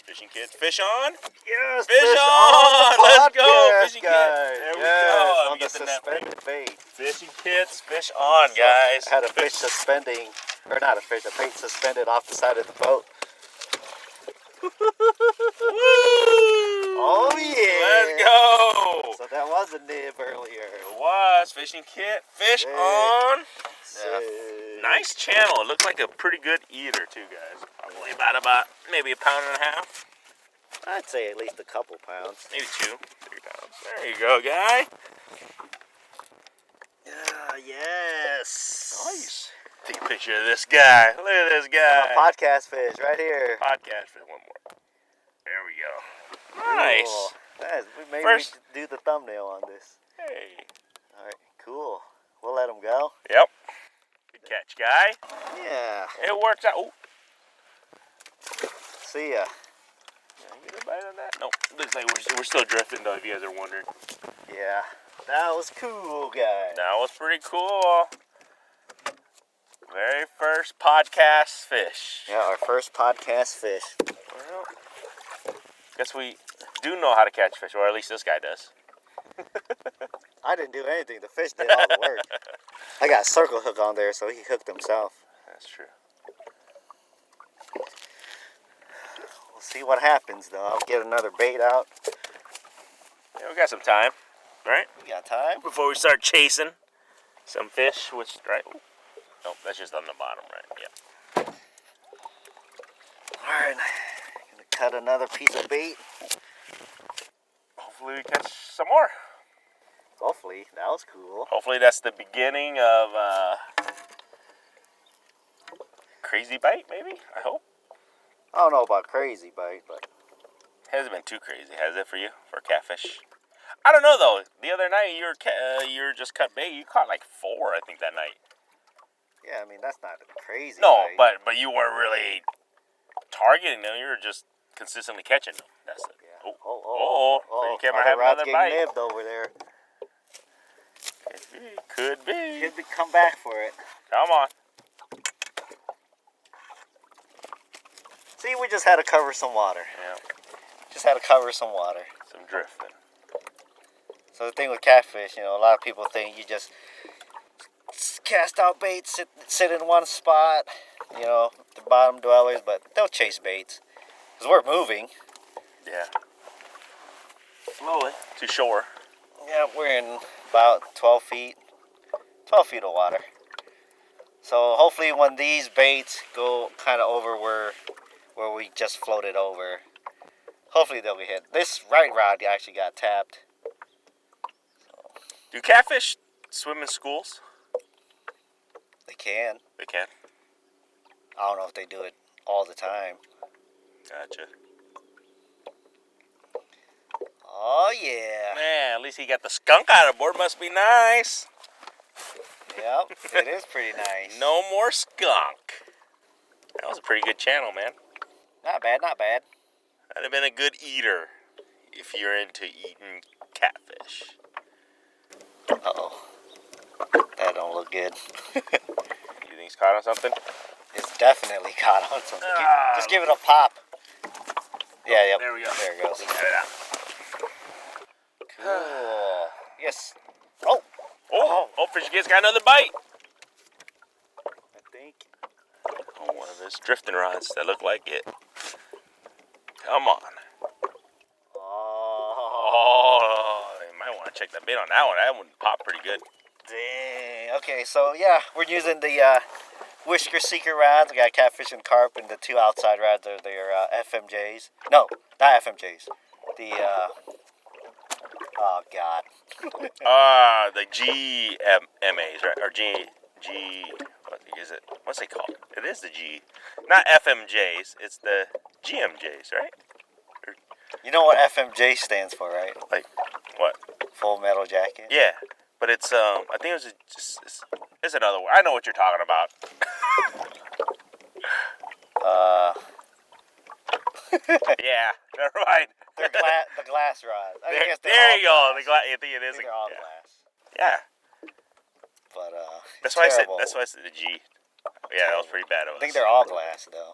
Fishing kit. Fish on? Yes, Fish on! Let's go, fishing kit. Guys. There we yes, go. on the suspended bait. Fishing kits, fish on, guys. Had a fish suspending, or not a fish, a bait suspended off the side of the boat. Oh yeah! Let's go! So that was a nib earlier. It was fishing kit, fish Sick. on. Sick. Nice channel. It looks like a pretty good eater too, guys. Probably about maybe a pound and a half, I'd say at least a couple pounds. maybe 2, 3 pounds. There you go, guy. Yes. Nice. Take a picture of this guy. Look at this guy. Podcast fish right here. Podcast for one more. There we go. Nice. Cool. Maybe First- we do the thumbnail on this. Hey. All right, cool. We'll let him go. Yep. Good catch, guy. Yeah. It works out. Ooh. See ya. Did I get a bite on that? No. Looks like we're still drifting, though, if you guys are wondering. Yeah. That was cool, guys. That was pretty cool. Very first podcast fish. Yeah, our first podcast fish. Well, guess we do know how to catch fish, or at least this guy does. I didn't do anything. The fish did all the work. I got a circle hook on there, so he hooked himself. That's true. We'll see what happens, though. I'll get another bait out. Yeah, we got some time, right? We got time. Before we start chasing some fish, which, right? No, that's just on the bottom, right? Yeah. All right. Gonna cut another piece of bait. Hopefully we catch some more. Hopefully. That was cool. Hopefully that's the beginning of crazy bite, maybe? I hope. I don't know about crazy bite, but Hasn't been too crazy, has it, for you? For catfish? I don't know, though. The other night, you were just cut bait. You caught like 4, I think, that night. yeah, I mean, that's not a crazy No, bite. but you weren't really targeting them. You were just consistently catching them. That's it. Yeah. So you can't have rod's another getting bite. nibbed over there. Could be. Could be come back for it. Come on. See, we just had to cover some water. Yeah. Just had to cover some water. Some drifting. So the thing with catfish, a lot of people think you just cast out baits, sit in one spot, the bottom dwellers, but they'll chase baits. Because we're moving. Yeah. Slowly. To shore. Yeah, we're in about 12 feet of water. So hopefully when these baits go kind of over where we just floated over, hopefully they'll be hit. This right rod actually got tapped. Do catfish swim in schools? They can. They can. I don't know if they do it all the time. Gotcha. Oh yeah. Man, at least he got the skunk out of board. Must be nice. Yep, it is pretty nice. No more skunk. That was a pretty good channel, man. Not bad, not bad. That'd have been a good eater if you're into eating catfish. Uh-oh. That don't look good. You think he's caught on something? It's definitely caught on something. Just give it a pop. Yeah, yep. There we go. There it goes. Got it out. Cool. Yes. Oh, Fishy Kid's got another bite. I think. Oh, one of his drifting rods that look like it. Come on. Oh, you might want to check that bait on that one. That one popped pretty good. Dang. Okay, so yeah, we're using the Whisker Seeker rods. We got catfish and carp, and the two outside rods are their FMJs. No, not FMJs. The oh god. The GMAs, right? Or G. What is it? What's it called? It is the G. Not FMJs. It's the GMJs, right? You know what FMJ stands for, right? Like what? Full Metal Jacket. Yeah, but it's I think it was it's another word. I know what you're talking about. Yeah, never mind. They're the glass rods. I guess There you go. I think it is. They're all glass. Yeah. But That's why terrible. I said the G. Yeah, that was pretty bad. I think they're all glass though.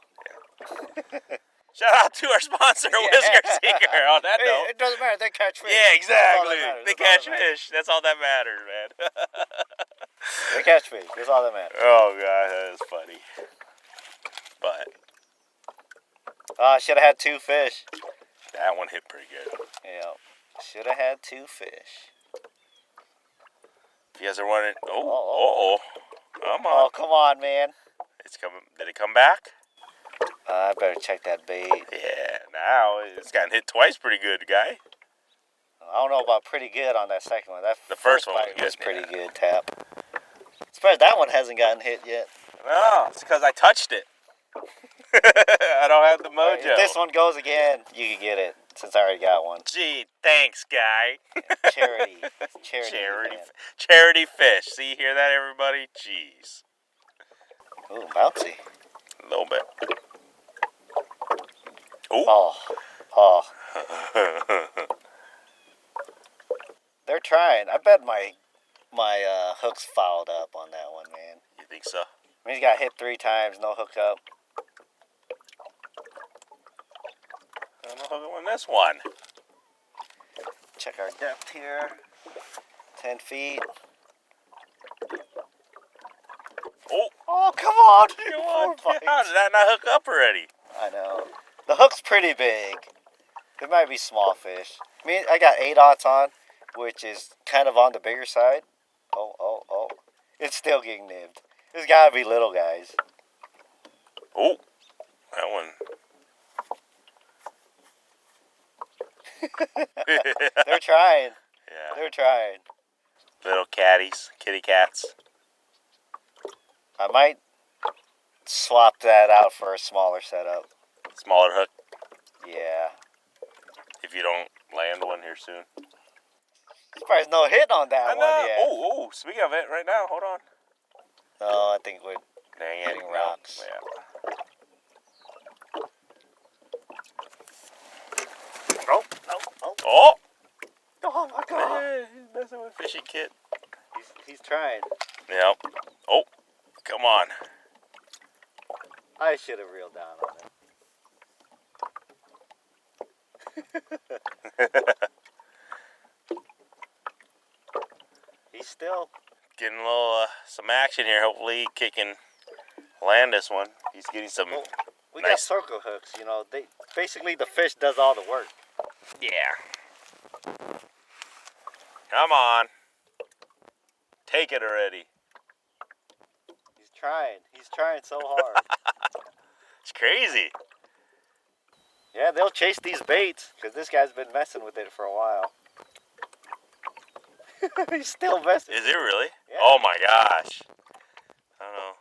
Shout out to our sponsor, Whisker Seeker. On that Hey, note, it doesn't matter. They catch fish. yeah, exactly. They That's all catch that matters. fish. That's all that matters, man. They catch fish. That's all that matters. Oh god, that is funny. But I should have had two fish. that one hit pretty good. Yeah, should have had two fish. If you guys are wondering, come on, Oh, come on, man. it's coming. Did it come back? I better check that bait. Yeah, now it's gotten hit twice pretty good, guy. I don't know about pretty good on that second one. That The first one bite was was good, pretty yeah. good tap. Surprised that one hasn't gotten hit yet. No, it's because I touched it. I don't have the mojo. If this one goes again, you can get it since I already got one. Gee, thanks, guy. Charity. Charity fish. See, you hear that, everybody? Jeez. Ooh, bouncy. A little bit. Ooh. Oh. They're trying. I bet my hook's fouled up on that one, man. You think so? I mean, he's got hit 3 times, no hookup. I'm gonna hook on this one. Check our depth here. 10 feet. Oh, come on. come on. Four bites. How did that not hook up already? I know. The hook's pretty big. It might be small fish. I mean, I got 8/0 on, which is kind of on the bigger side. Oh. It's still getting nibbed. There's gotta be little guys. Oh, that one. They're trying. Yeah. They're trying. Little catties, kitty cats. I might swap that out for a smaller setup. Smaller hook Yeah. if you don't land one here soon. Surprised no hit on that one yet. Oh, speaking of it, right now, hold on. No, I think we're Dang it. hitting no. rocks. Yeah. Oh. Oh! Oh my god. Hey, he's messing with Fishy Kid. He's trying. Yep. Oh, come on. I should have reeled down on He's still Getting a little some action here. Hopefully, Kit can land this one. He's getting some. Well, we got nice. circle hooks. You know, they basically the fish does all the work. Yeah. Come on. Take it already. He's trying. He's trying so hard. It's crazy. Yeah, they'll chase these baits because this guy's been messing with it for a while. He's still messing. Is it really? Yeah. Oh my gosh. I don't know.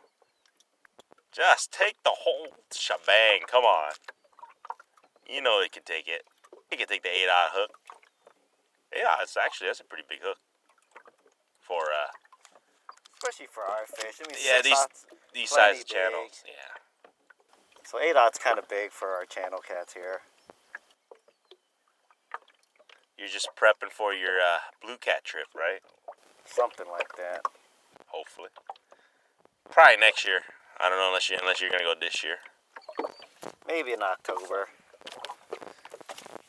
Just take the whole shebang. Come on. You know it can take it. It can take the 8-aught hook. 8-aught is actually, that's a pretty big hook. For, Especially for our fish. I mean, yeah, 6/0's these plenty size big. channels. Yeah. So 8/0's kind of big for our channel cats here. You're just prepping for your blue cat trip, right? Something like that. Hopefully. Probably next year. I don't know unless you're gonna go this year. Maybe in October.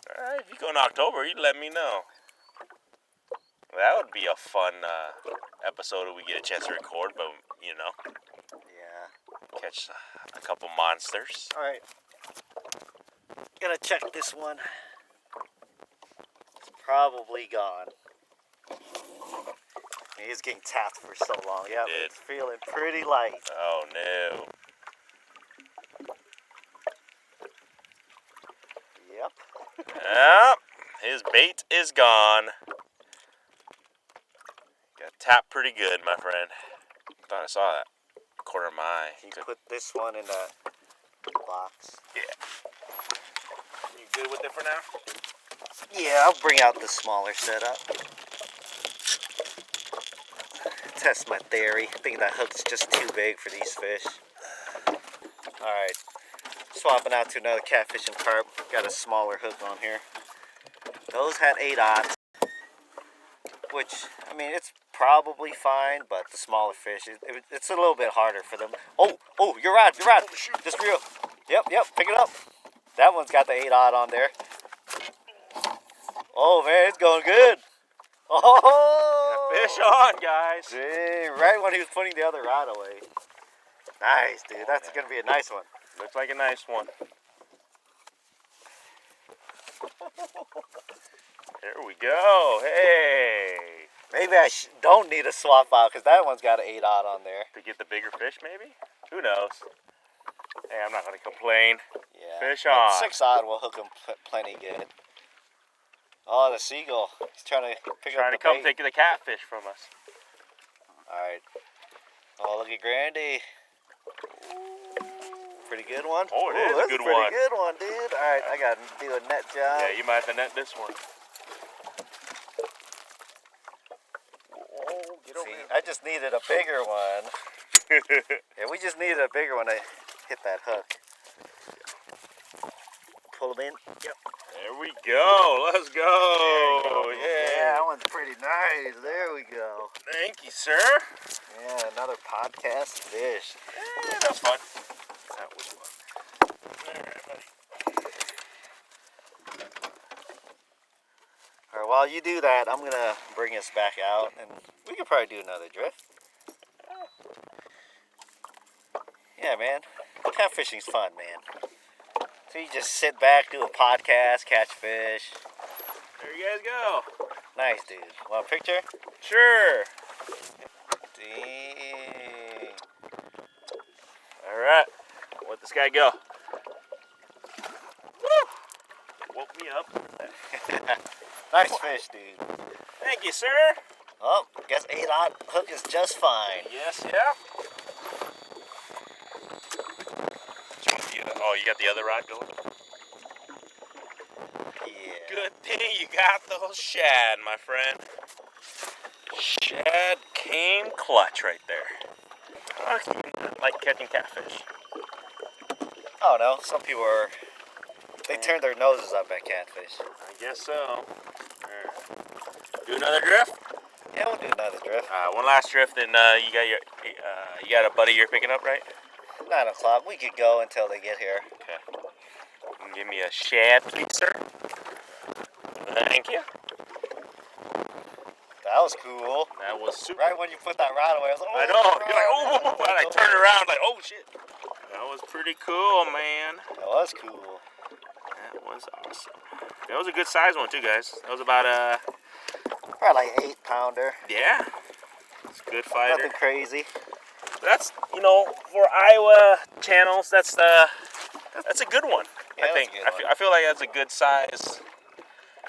Alright, if you go in October, you let me know. That would be a fun episode if we get a chance to record, but you know, Yeah. catch a couple monsters. All right. Gonna check this one. It's probably gone. He's getting tapped for so long. Yeah, Did. it's feeling pretty light. Oh no. Yep. Yep, his bait is gone. Got tapped pretty good, my friend. Thought I saw that corner of my eye. Can you put this one in the box? Yeah. You good with it for now? Yeah, I'll bring out the smaller setup. Test my theory. I think that hook's just too big for these fish. Alright. Swapping out to another catfish and carp. Got a smaller hook on here. Those had 8/0. Which, I mean, it's probably fine, but the smaller fish, it's a little bit harder for them. Oh, you're right. Just reel. Yep, pick it up. That one's got the 8/0 on there. Oh, man, it's going good. Oh! Fish on, guys. Dang, right when he was putting the other rod away. Nice, dude. That's going to be a nice one. Looks like a nice one. Here we go. Hey. Maybe I don't need a swap out because that one's got an 8/0 on there. To get the bigger fish, maybe? Who knows? Hey, I'm not going to complain. Yeah. Fish That on. 6/0 will hook him plenty good. Oh, the seagull. He's trying to pick Trying up to the come bait. take the catfish from us. Alright. Oh, look at Grandy. Pretty good one. Oh, it is a that's good pretty one. good one, dude. Alright, I got to do a net job. Yeah, you might have to net this one. Oh, get over See, here. I just needed a bigger one. Yeah, we just needed a bigger one to hit that hook. Pull him in. Yep. There we go. Let's go. Yeah, Yeah. that one's pretty nice. There we go. Thank you, sir. Yeah, another podcast fish. Yeah, that's fun. That was fun. All right, buddy. All right, while you do that, I'm going to bring us back out, and we could probably do another drift. Yeah, man. Catfishing's fun, man. So you just sit back, do a podcast, catch fish. There you guys go. Nice, dude. Want a picture? Sure. Dang. All right. Let this guy go. Woo! Woke me up. Nice fish, dude. Thank you, sir. Oh, guess 8/0 hook is just fine. Yes, yeah. Oh, you got the other rod going? Yeah. Good thing you got those shad, my friend. Shad came clutch right there. I like catching catfish. I don't know. Some people they turn their noses up at catfish. I guess so. All right. Do another drift? Yeah, we'll do another drift. One last drift, and you got a buddy you're picking up, right? 9 o'clock. We could go until they get here. Okay. You can give me a shad, please, sir. Thank you. That was cool. That was super. Right when you put that rod away, I was like, I know. You're like, oh, and I turned around like, oh shit. That was pretty cool, man. That was cool. That was awesome. That was a good size one too, guys. That was about Probably like 8-pounder. yeah. It's a good fighter. Nothing crazy. That's for Iowa channels, that's a good one. Yeah, I think. that's a good one. I feel like that's a good size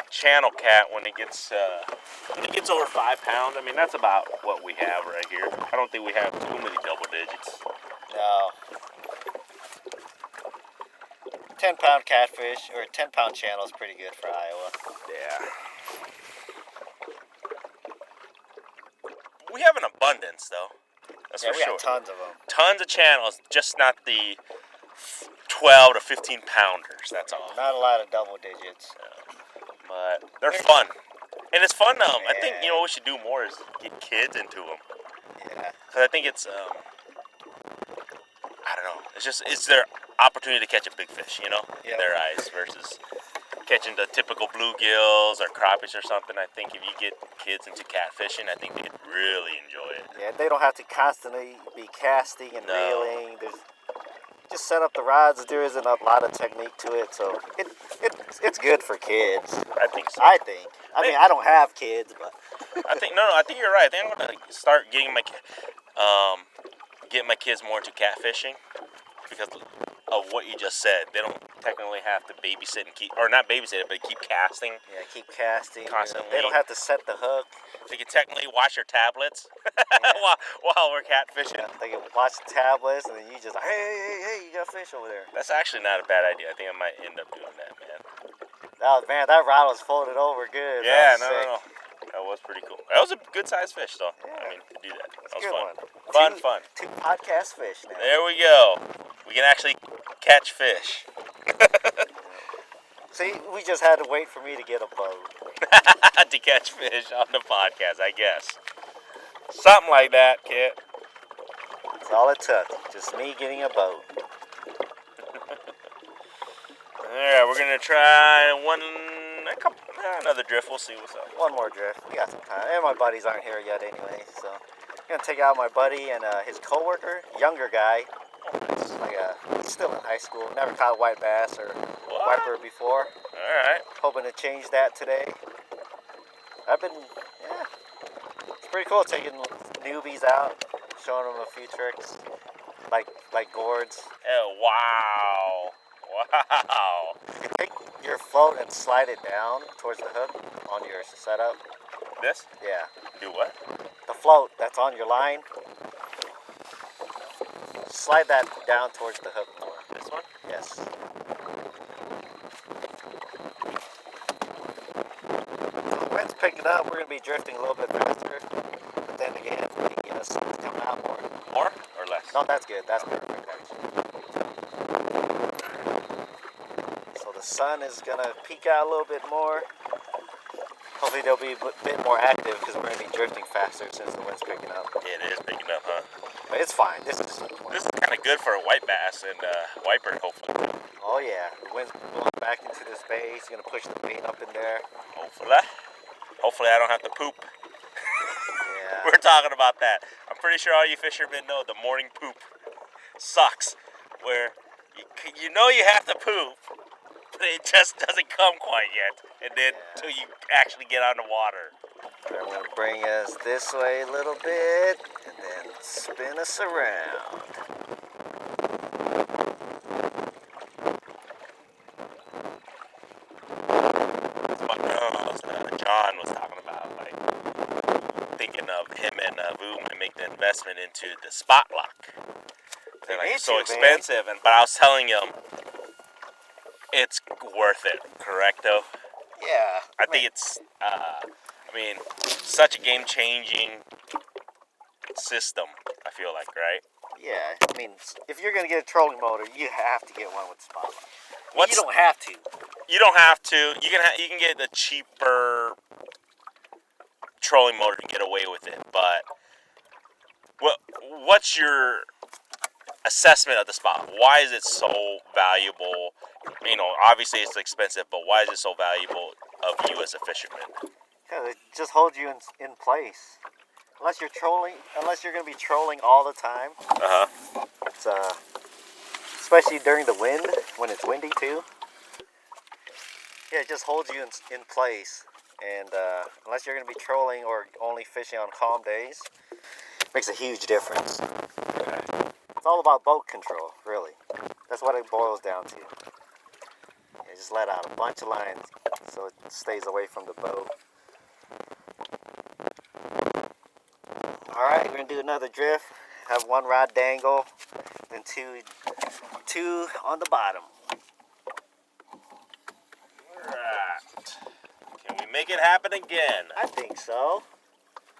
channel cat when it gets over 5 pounds. I mean, that's about what we have right here. I don't think we have too many double digits. No. 10-pound catfish or 10-pound channel is pretty good for Iowa. Yeah. We have an abundance though. That's for we sure. got tons of them. Tons of channels, just not the 12 to 15 pounders. That's all. Not a lot of double digits. But they're fun, and it's fun. I think what we should do more is get kids into them. Yeah. Cause I think it's I don't know. It's their opportunity to catch a big fish, in their eyes versus catching the typical bluegills or crawfish or something. I think if you get kids into catfishing, I think they'd really enjoy it. Yeah, they don't have to constantly be casting and reeling. Just set up the rods. There isn't a lot of technique to it, so it's good for kids. I think so. I mean, I don't have kids, but I think I think you're right. I think I'm gonna start getting my kids more into catfishing because of what you just said. They don't technically have to babysit and not babysit it, but keep casting. Yeah, keep casting constantly. They don't have to set the hook. They can technically watch their tablets while we're catfishing. Yeah, they can watch the tablets, and then you just hey, you got a fish over there. That's actually not a bad idea. I think I might end up doing that, man. That rod was folded over good. Yeah, no. That was pretty cool. That was a good sized fish, though. Yeah. I mean, to do that. That was Good fun. one. Fun. 2 podcast fish now. There we go. We can actually catch fish. See, we just had to wait for me to get a boat. To catch fish on the podcast, I guess. Something like that, kid. That's all it took. Just me getting a boat. Alright, we're gonna try another drift. We'll see what's up. One more drift. We got some time. And my buddies aren't here yet anyway, so I'm gonna take out my buddy and his coworker, younger guy. He's still in high school. Never caught a white bass or wiper before. Alright. Hoping to change that today. It's pretty cool taking newbies out, showing them a few tricks, like gourds. Oh, wow. You can take your float and slide it down towards the hook on your setup. This? Yeah. Do what? The float that's on your line, slide that down towards the hook more. This one? Yes. The wind's picking up. We're going to be drifting a little bit faster. But then again, we can get us coming out more. More or less? No, that's good. That's perfect, actually. So the sun is going to peek out a little bit more. Hopefully they'll be a bit more active because we're going to be drifting faster since the wind's picking up. Yeah, it is picking up, huh? But it's fine. This is kind of good for a white bass and wiper, hopefully. Oh yeah, the wind's blowing back into the space. It's gonna push the bait up in there. Hopefully I don't have to poop. Yeah. We're talking about that. I'm pretty sure all you fishermen know the morning poop sucks. Where you know you have to poop, but it just doesn't come quite yet. And then until you actually get on the water. I'm gonna bring us this way a little bit, and then spin us around. John was talking about, like, thinking of him and Vu might make the investment into the spot lock. They're like so expensive, but I was telling him it's worth it. Correct, though. Yeah. I think it's, such a game-changing system, I feel like, right? Yeah, I mean, if you're going to get a trolling motor, you have to get one with spotlight. You don't have to. You don't have to. You can get the cheaper trolling motor and get away with it, but what's your assessment of the spot? Why is it so valuable? Obviously it's expensive, but why is it so valuable of you as a fisherman? Yeah, it just holds you in place. Unless you're trolling, unless you're gonna be trolling all the time. It's especially during the wind when it's windy too. Yeah, it just holds you in place. And unless you're gonna be trolling or only fishing on calm days, makes a huge difference. It's all about boat control, really. That's what it boils down to. You just let out a bunch of lines so it stays away from the boat. Alright, we're gonna do another drift. Have one rod dangle, then two on the bottom. Alright. Can we make it happen again? I think so.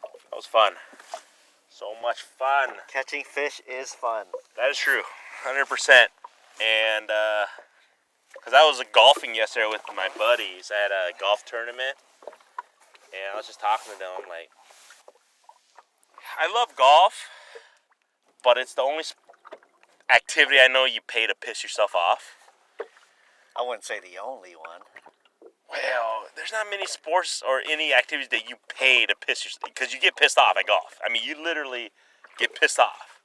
That was fun. So much fun. Catching fish is fun. That is true. 100%. And, because I was golfing yesterday with my buddies. I had a golf tournament. And I was just talking to them, like, I love golf, but it's the only activity I know you pay to piss yourself off. I wouldn't say the only one. Well, there's not many sports or any activities that you pay to piss yourself, because you get pissed off at golf. I mean, you literally get pissed off.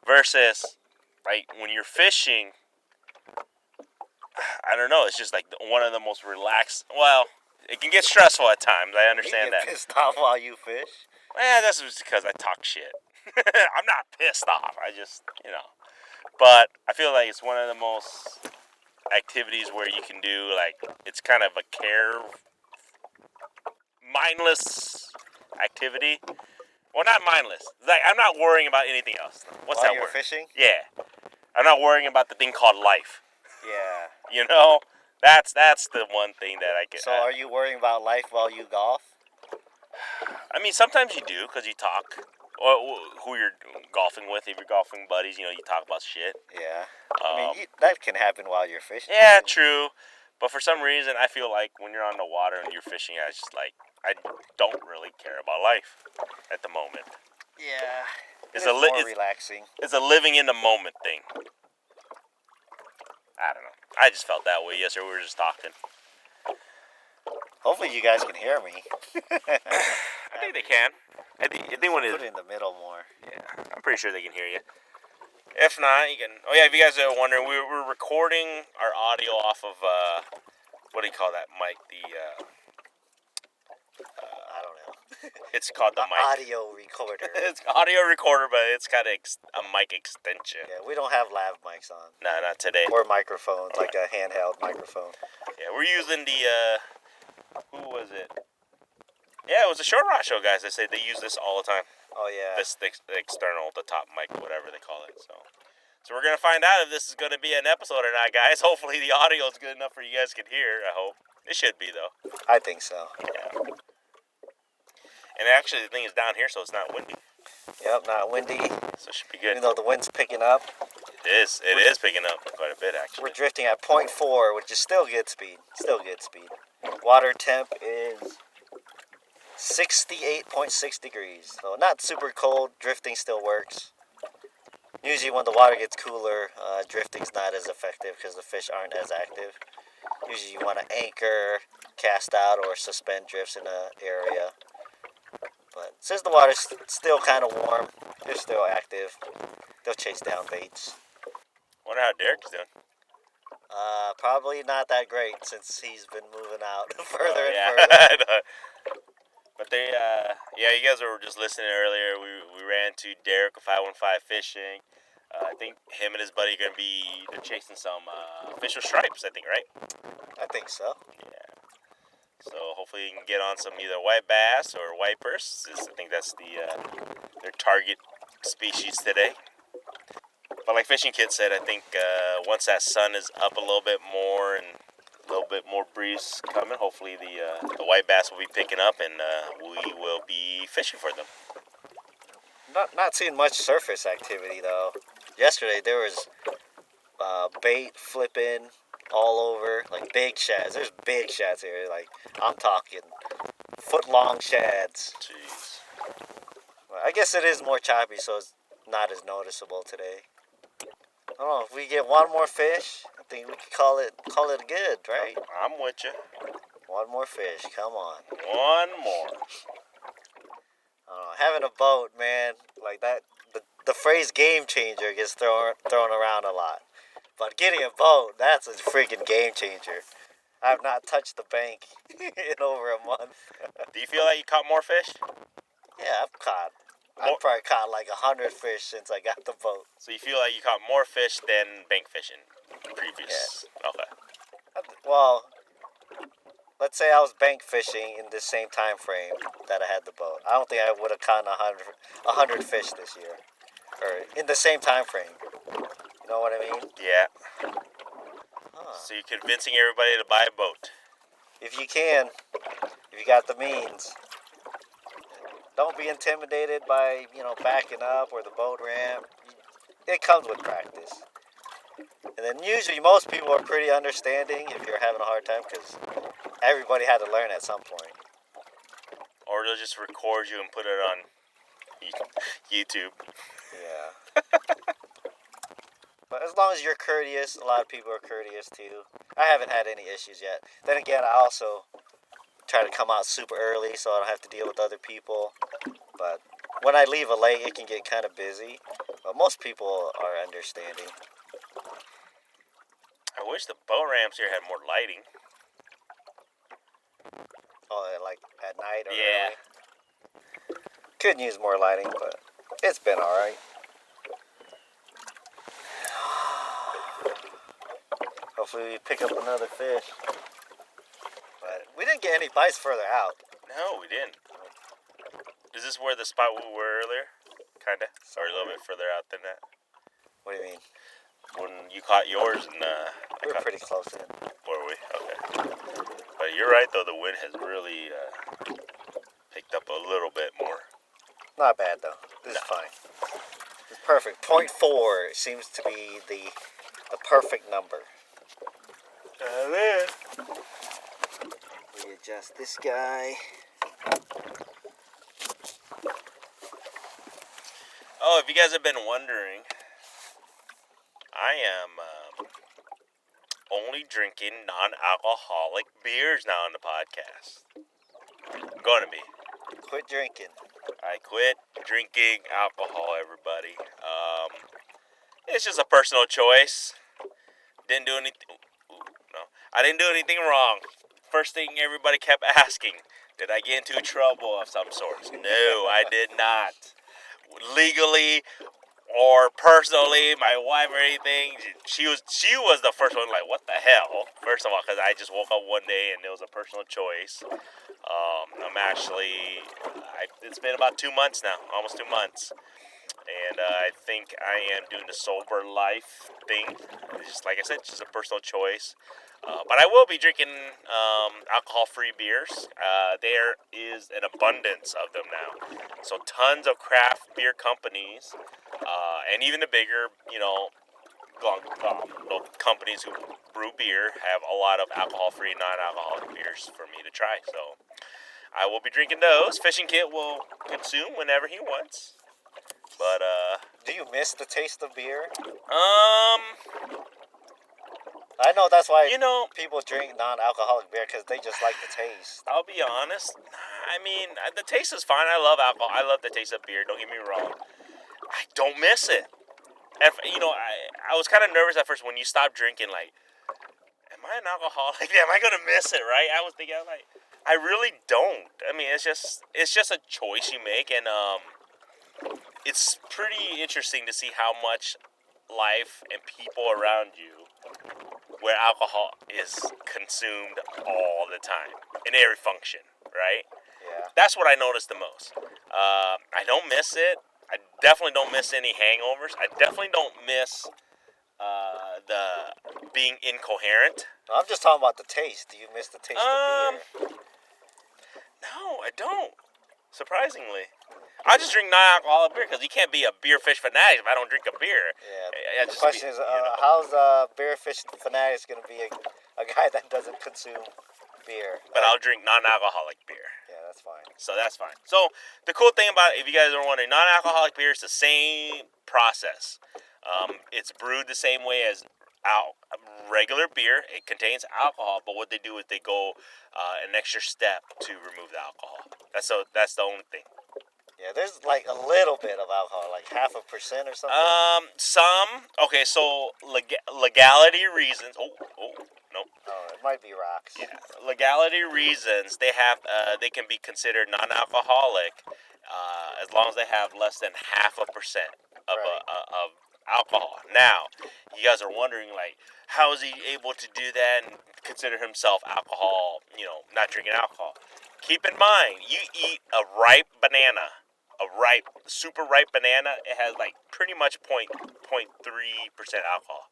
Versus, like, when you're fishing, I don't know, it's just like one of the most relaxed, well, it can get stressful at times, I understand that. You get pissed off while you fish? That's just because I talk shit. I'm not pissed off, I just, But I feel like it's one of the most activities where you can do, like, it's kind of a mindless activity. Well, not mindless. Like, I'm not worrying about anything else. What's while that you're word? Fishing? Yeah. I'm not worrying about the thing called life. Yeah. That's the one thing that I get. So are you worrying about life while you golf? I mean, sometimes you do, because you talk. Or who you're golfing with, if you're golfing buddies, you talk about shit. Yeah. I mean, that can happen while you're fishing. Yeah, true. But for some reason, I feel like when you're on the water and you're fishing, I just like, I don't really care about life at the moment. Yeah. It's more relaxing. It's a living in the moment thing. I don't know. I just felt that way yesterday. We were just talking. Hopefully you guys can hear me. I think they can. I think when Put it in the middle more. Yeah, I'm pretty sure they can hear you. If not, you can. Oh yeah, if you guys are wondering, we're recording our audio off of what do you call that mic? I don't know. It's called the mic. Audio recorder. It's audio recorder, but it's got a mic extension. Yeah, we don't have lav mics on. No, not today. Or microphones, like a handheld microphone. Yeah, we're using the who was it? Yeah, it was the Short Rod Show guys. They say they use this all the time. Oh yeah. This the external, the top mic, whatever they call it. So we're gonna find out if this is gonna be an episode or not, guys. Hopefully the audio is good enough for you guys can hear. I hope it should be though. I think so. Yeah. And actually, the thing is down here, so it's not windy. Yep, not windy. So it should be good. Even though the wind's picking up. It is picking up quite a bit actually. We're drifting at 0.4, which is still good speed. Water temp is 68.6 degrees. So not super cold. Drifting still works. Usually when the water gets cooler, drifting's not as effective because the fish aren't as active. Usually you want to anchor, cast out, or suspend drifts in an area. But since the water's still kind of warm, they're still active. They'll chase down baits. Wonder how Derek's doing. Probably not that great since he's been moving out further and yeah. further. But they, you guys were just listening earlier. We ran to Derek of 515 Fishing. I think him and his buddy are gonna be chasing some fish with stripes. I think, right? I think so. Yeah. So hopefully you can get on some either white bass or white purse. I think that's their target species today. But like Fishing Kid said, I think once that sun is up a little bit more and a little bit more breeze coming, hopefully the white bass will be picking up and we will be fishing for them. Not seeing much surface activity though. Yesterday there was bait flipping all over, like big shads. There's big shads here. Like I'm talking foot-long shads. Jeez. Well, I guess it is more choppy, so it's not as noticeable today. I don't know, if we get one more fish, I think we could call it good, right? I'm with you. One more fish. Come on. One more. Having a boat, man, like that. The phrase "game changer" gets thrown around a lot, but getting a boat, that's a freaking game changer. I have not touched the bank in over a month. Do you feel like you caught more fish? Yeah, I've probably caught like 100 fish since I got the boat. So you feel like you caught more fish than bank fishing previous? Yeah. Okay. Well, let's say I was bank fishing in the same time frame that I had the boat. I don't think I would have caught 100 fish this year, or in the same time frame. You know what I mean? Yeah. So you're convincing everybody to buy a boat. If you can, if you got the means. Don't be intimidated by, backing up or the boat ramp. It comes with practice. And then usually most people are pretty understanding if you're having a hard time because everybody had to learn at some point. Or they'll just record you and put it on YouTube. Yeah. But as long as you're courteous, a lot of people are courteous too. I haven't had any issues yet. Then again, I also try to come out super early so I don't have to deal with other people. But when I leave a lake, it can get kind of busy. But most people are understanding. I wish the boat ramps here had more lighting. Oh, like at night or yeah. early? Could use more lighting, but it's been alright. Hopefully we pick up another fish. But we didn't get any bites further out. No, we didn't. Is this where the spot we were earlier? Kinda? Or a little bit further out than that? What do you mean? When you caught yours and we were pretty close in. Were we? Okay. But you're right though, the wind has really picked up a little bit more. Not bad though. This is fine. It's perfect. 0.4 seems to be the perfect number. We adjust this guy. Oh, if you guys have been wondering, I am only drinking non-alcoholic beers now on the podcast. I'm going to be. Quit drinking. I quit drinking alcohol, everybody. It's just a personal choice. Didn't do anything. No, I didn't do anything wrong. First thing everybody kept asking, did I get into trouble of some sort? No, I did not. Legally or personally, my wife or anything, she was the first one like, what the hell? First of all, because I just woke up one day and it was a personal choice. It's been about 2 months now, almost 2 months. And I think I am doing the sober life thing. Just like I said, just a personal choice. But I will be drinking alcohol-free beers. There is an abundance of them now. So tons of craft beer companies, and even the bigger, companies who brew beer have a lot of alcohol-free, non-alcoholic beers for me to try. So I will be drinking those. Fishing Kit will consume whenever he wants. But do you miss the taste of beer? I know that's why people drink non-alcoholic beer because they just like the taste. I'll be honest. I mean, the taste is fine. I love alcohol. I love the taste of beer. Don't get me wrong. I don't miss it. And, I was kind of nervous at first when you stopped drinking. Like, am I an alcoholic? Am I gonna miss it? Right? I was thinking, I really don't. I mean, it's just a choice you make, and it's pretty interesting to see how much life and people around you where alcohol is consumed all the time in every function, right? Yeah. That's what I noticed the most. I don't miss it. I definitely don't miss any hangovers. I definitely don't miss the being incoherent. I'm just talking about the taste. Do you miss the taste of beer? No, I don't. Surprisingly. I just drink non-alcoholic beer because you can't be a beer fish fanatic if I don't drink a beer. Yeah. The question is, how's beer fish fanatics going to be a guy that doesn't consume beer? But I'll drink non-alcoholic beer. Yeah, that's fine. So that's fine. So the cool thing about it, if you guys are wondering, non-alcoholic beer is the same process. It's brewed the same way as regular beer. It contains alcohol, but what they do is they go an extra step to remove the alcohol. That's the only thing. Yeah, there's like a little bit of alcohol, like 0.5% or something. Okay, so legality reasons. No. Oh, it might be rocks. Yeah, legality reasons. They can be considered non-alcoholic as long as they have less than 0.5% of Right. of alcohol. Now, you guys are wondering, like, how is he able to do that and consider himself alcohol? Not drinking alcohol. Keep in mind, you eat a ripe banana. Super ripe banana, it has like pretty much 0.3% alcohol.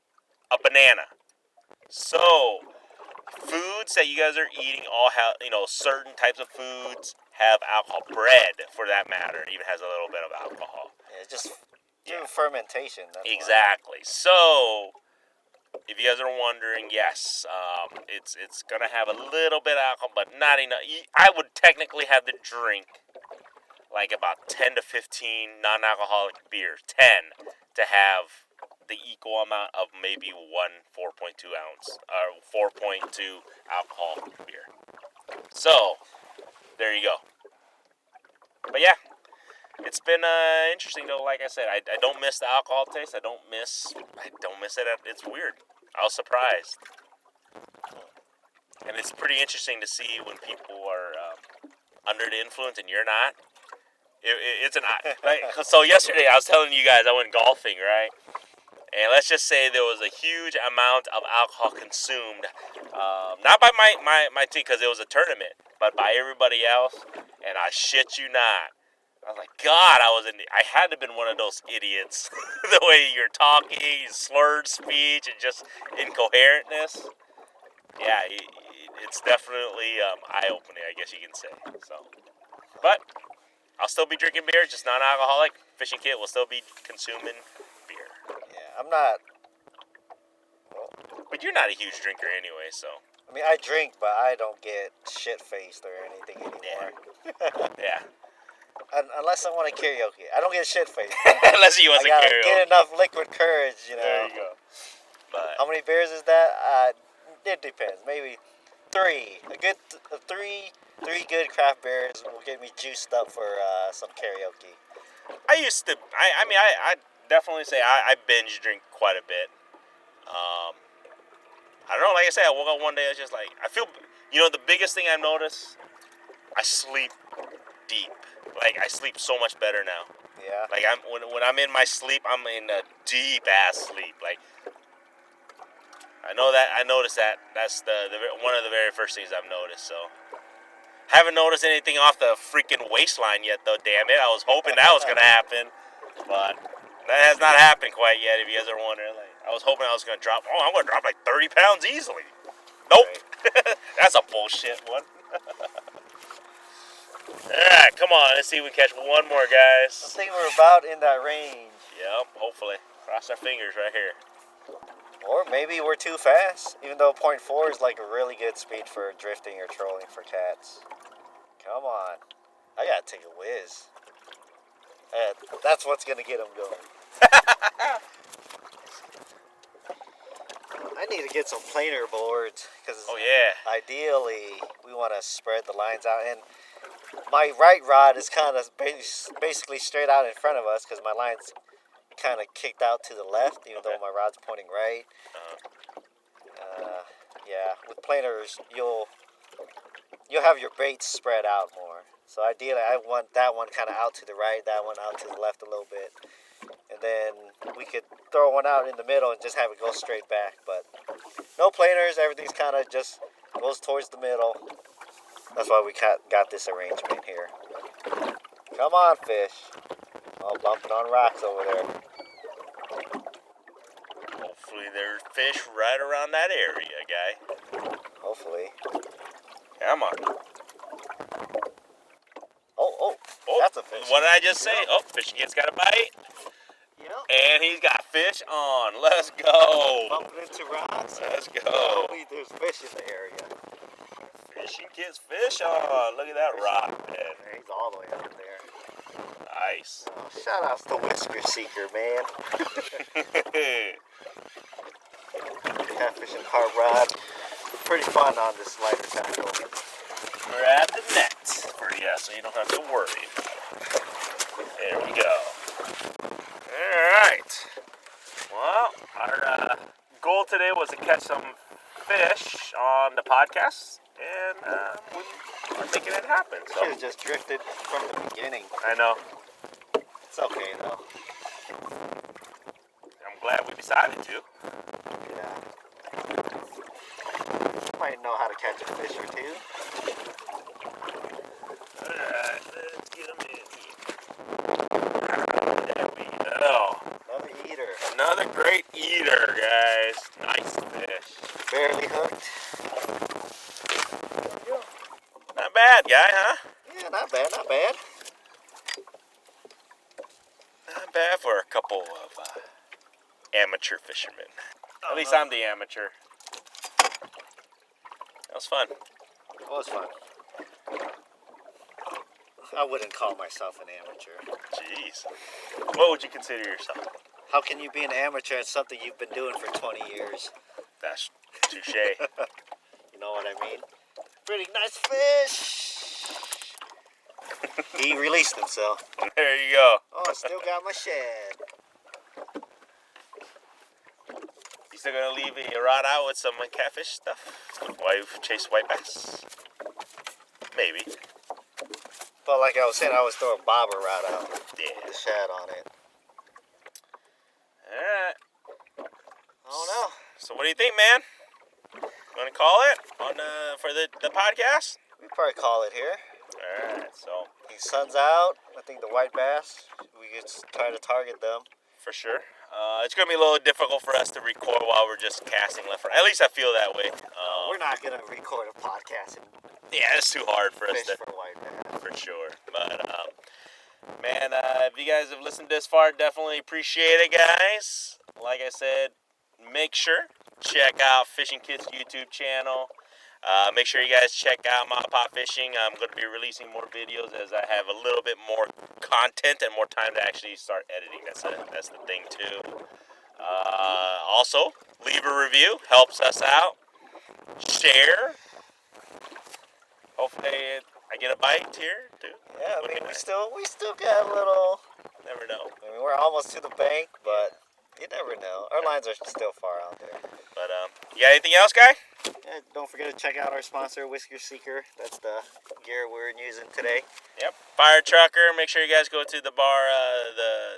A banana. So, foods that you guys are eating all have, certain types of foods have alcohol. Bread, for that matter, even has a little bit of alcohol. Yeah, it's just through fermentation. That's Exactly. So, if you guys are wondering, yes, it's gonna have a little bit of alcohol, but not enough. I would technically have to drink like about 10 to 15 non-alcoholic beers, 10, to have the equal amount of maybe one 4.2 ounce or 4.2 alcohol beer. So, there you go. But yeah, it's been interesting though. Like I said, I don't miss the alcohol taste. I don't miss it. It's weird. I was surprised, and it's pretty interesting to see when people are under the influence and you're not. It's an so yesterday I was telling you guys I went golfing, right? And let's just say there was a huge amount of alcohol consumed, not by my team because it was a tournament, but by everybody else. And I shit you not, I was like, God, I had to have been one of those idiots. The way you're talking, slurred speech, and just incoherentness. Yeah, it's definitely eye-opening, I guess you can say. So, but I'll still be drinking beer, just non-alcoholic. Fishing Kit will still be consuming beer. Yeah, I'm not. Well, But you're not a huge drinker anyway, so. I mean, I drink, but I don't get shit-faced or anything anymore. Yeah. Unless I want to karaoke. I don't get shit-faced. Unless you want to I gotta karaoke. get enough liquid courage, There you go. But How many beers is that? It depends. Maybe 3. Three good craft beers will get me juiced up for some karaoke. I definitely say I binge drink quite a bit. I don't know, like I said, I woke up one day, I was just like, I feel, the biggest thing I've noticed, I sleep deep. Like, I sleep so much better now. Yeah. Like, when I'm in my sleep, I'm in a deep-ass sleep. Like, I noticed that. That's one of the very first things I've noticed, so. Haven't noticed anything off the freaking waistline yet, though, damn it. I was hoping that was going to happen, but that has not happened quite yet, if you guys are wondering. Like, I was hoping I was going to drop, I'm going to drop like 30 pounds easily. Nope. Right. That's a bullshit one. Alright, come on. Let's see if we catch one more, guys. I think we're about in that range. Yep, hopefully. Cross our fingers right here. Or maybe we're too fast, even though 0.4 is like a really good speed for drifting or trolling for cats. Come on. I gotta take a whiz. That's what's gonna get them going. I need to get some planer boards, because ideally we want to spread the lines out. And my right rod is kind of basically straight out in front of us, because my line's kind of kicked out to the left, even though my rod's pointing right. Yeah, with planers, you'll have your baits spread out more. So ideally, I want that one kind of out to the right, that one out to the left a little bit. And then we could throw one out in the middle and just have it go straight back. But no planers, everything's kind of just goes towards the middle. That's why we got this arrangement here. Come on, fish. Oh, bumping on rocks over there. Hopefully there's fish right around that area, guy. Hopefully. Come on. Oh, that's a fish. What did I just say? Oh, Fishing Kit's got a bite. Yep. And he's got fish on. Let's go. Bumping into rocks. Let's go. Hopefully there's fish in the area. Fishing Kit's fish on. Look at that rock, man. He's all the way up there. Nice. Oh, shout outs to Whisker Seeker, man. catfishing carp rod. Pretty fun on this lighter tackle. Grab the net for you so you don't have to worry. There we go. Alright. Well, our goal today was to catch some fish on the podcast, and we are making it happen. So. Should have just drifted from the beginning. I know. It's okay though. I'm glad we decided to. Yeah. Might know how to catch a fish or two. Alright, let's get them in here. There we go. Another eater. Another great eater, guys. Nice fish. Barely hooked. Not bad, guy, huh? Yeah, not bad, not bad. Not bad for a couple of amateur fishermen. At least I'm the amateur. That was fun. It was fun. I wouldn't call myself an amateur. Jeez. What would you consider yourself? How can you be an amateur at something you've been doing for 20 years? That's touche. You know what I mean? Pretty nice fish. He released himself. There you go. Oh, I still got my shed. You still gonna leave your rod out with some catfish stuff? Chase white bass? Maybe. But like I was saying, I always throw a bobber rod out. Yeah. The shad on it. Alright. I don't know. So what do you think, man? Wanna call it on for the podcast? We probably call it here. Alright, so The sun's out. I think the white bass, we could try to target them. for sure. It's gonna be a little difficult for us to record while we're just casting left and right. At least I feel that way. We're not going to record a podcast and Yeah, it's too hard for us fish to, for white bass. for sure. But man, if you guys have listened this far, definitely appreciate it, guys. Like I said, make sure check out Fishing Kids YouTube channel. Make sure you guys check out My Pot Fishing. I'm going to be releasing more videos as I have a little bit more content and more time to actually start editing. That's the thing too. Also, leave a review, helps us out. Share. Hopefully, I get a bite here too. Yeah, I Looking mean, we nice. still got a little. Never know. I mean, we're almost to the bank, but you never know. Our lines are still far out there. But you got anything else, guy? Yeah, don't forget to check out our sponsor, Whisker Seeker. That's the gear we're using today. Yep. Firetrucker. Make sure you guys go to the bar,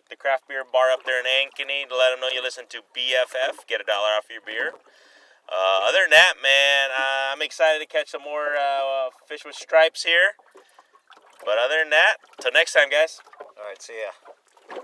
the craft beer bar up there in Ankeny to let them know you listen to BFF. Get $1 off your beer. Other than that, man, I'm excited to catch some more fish with stripes here. But other than that, till next time, guys. All right, see ya.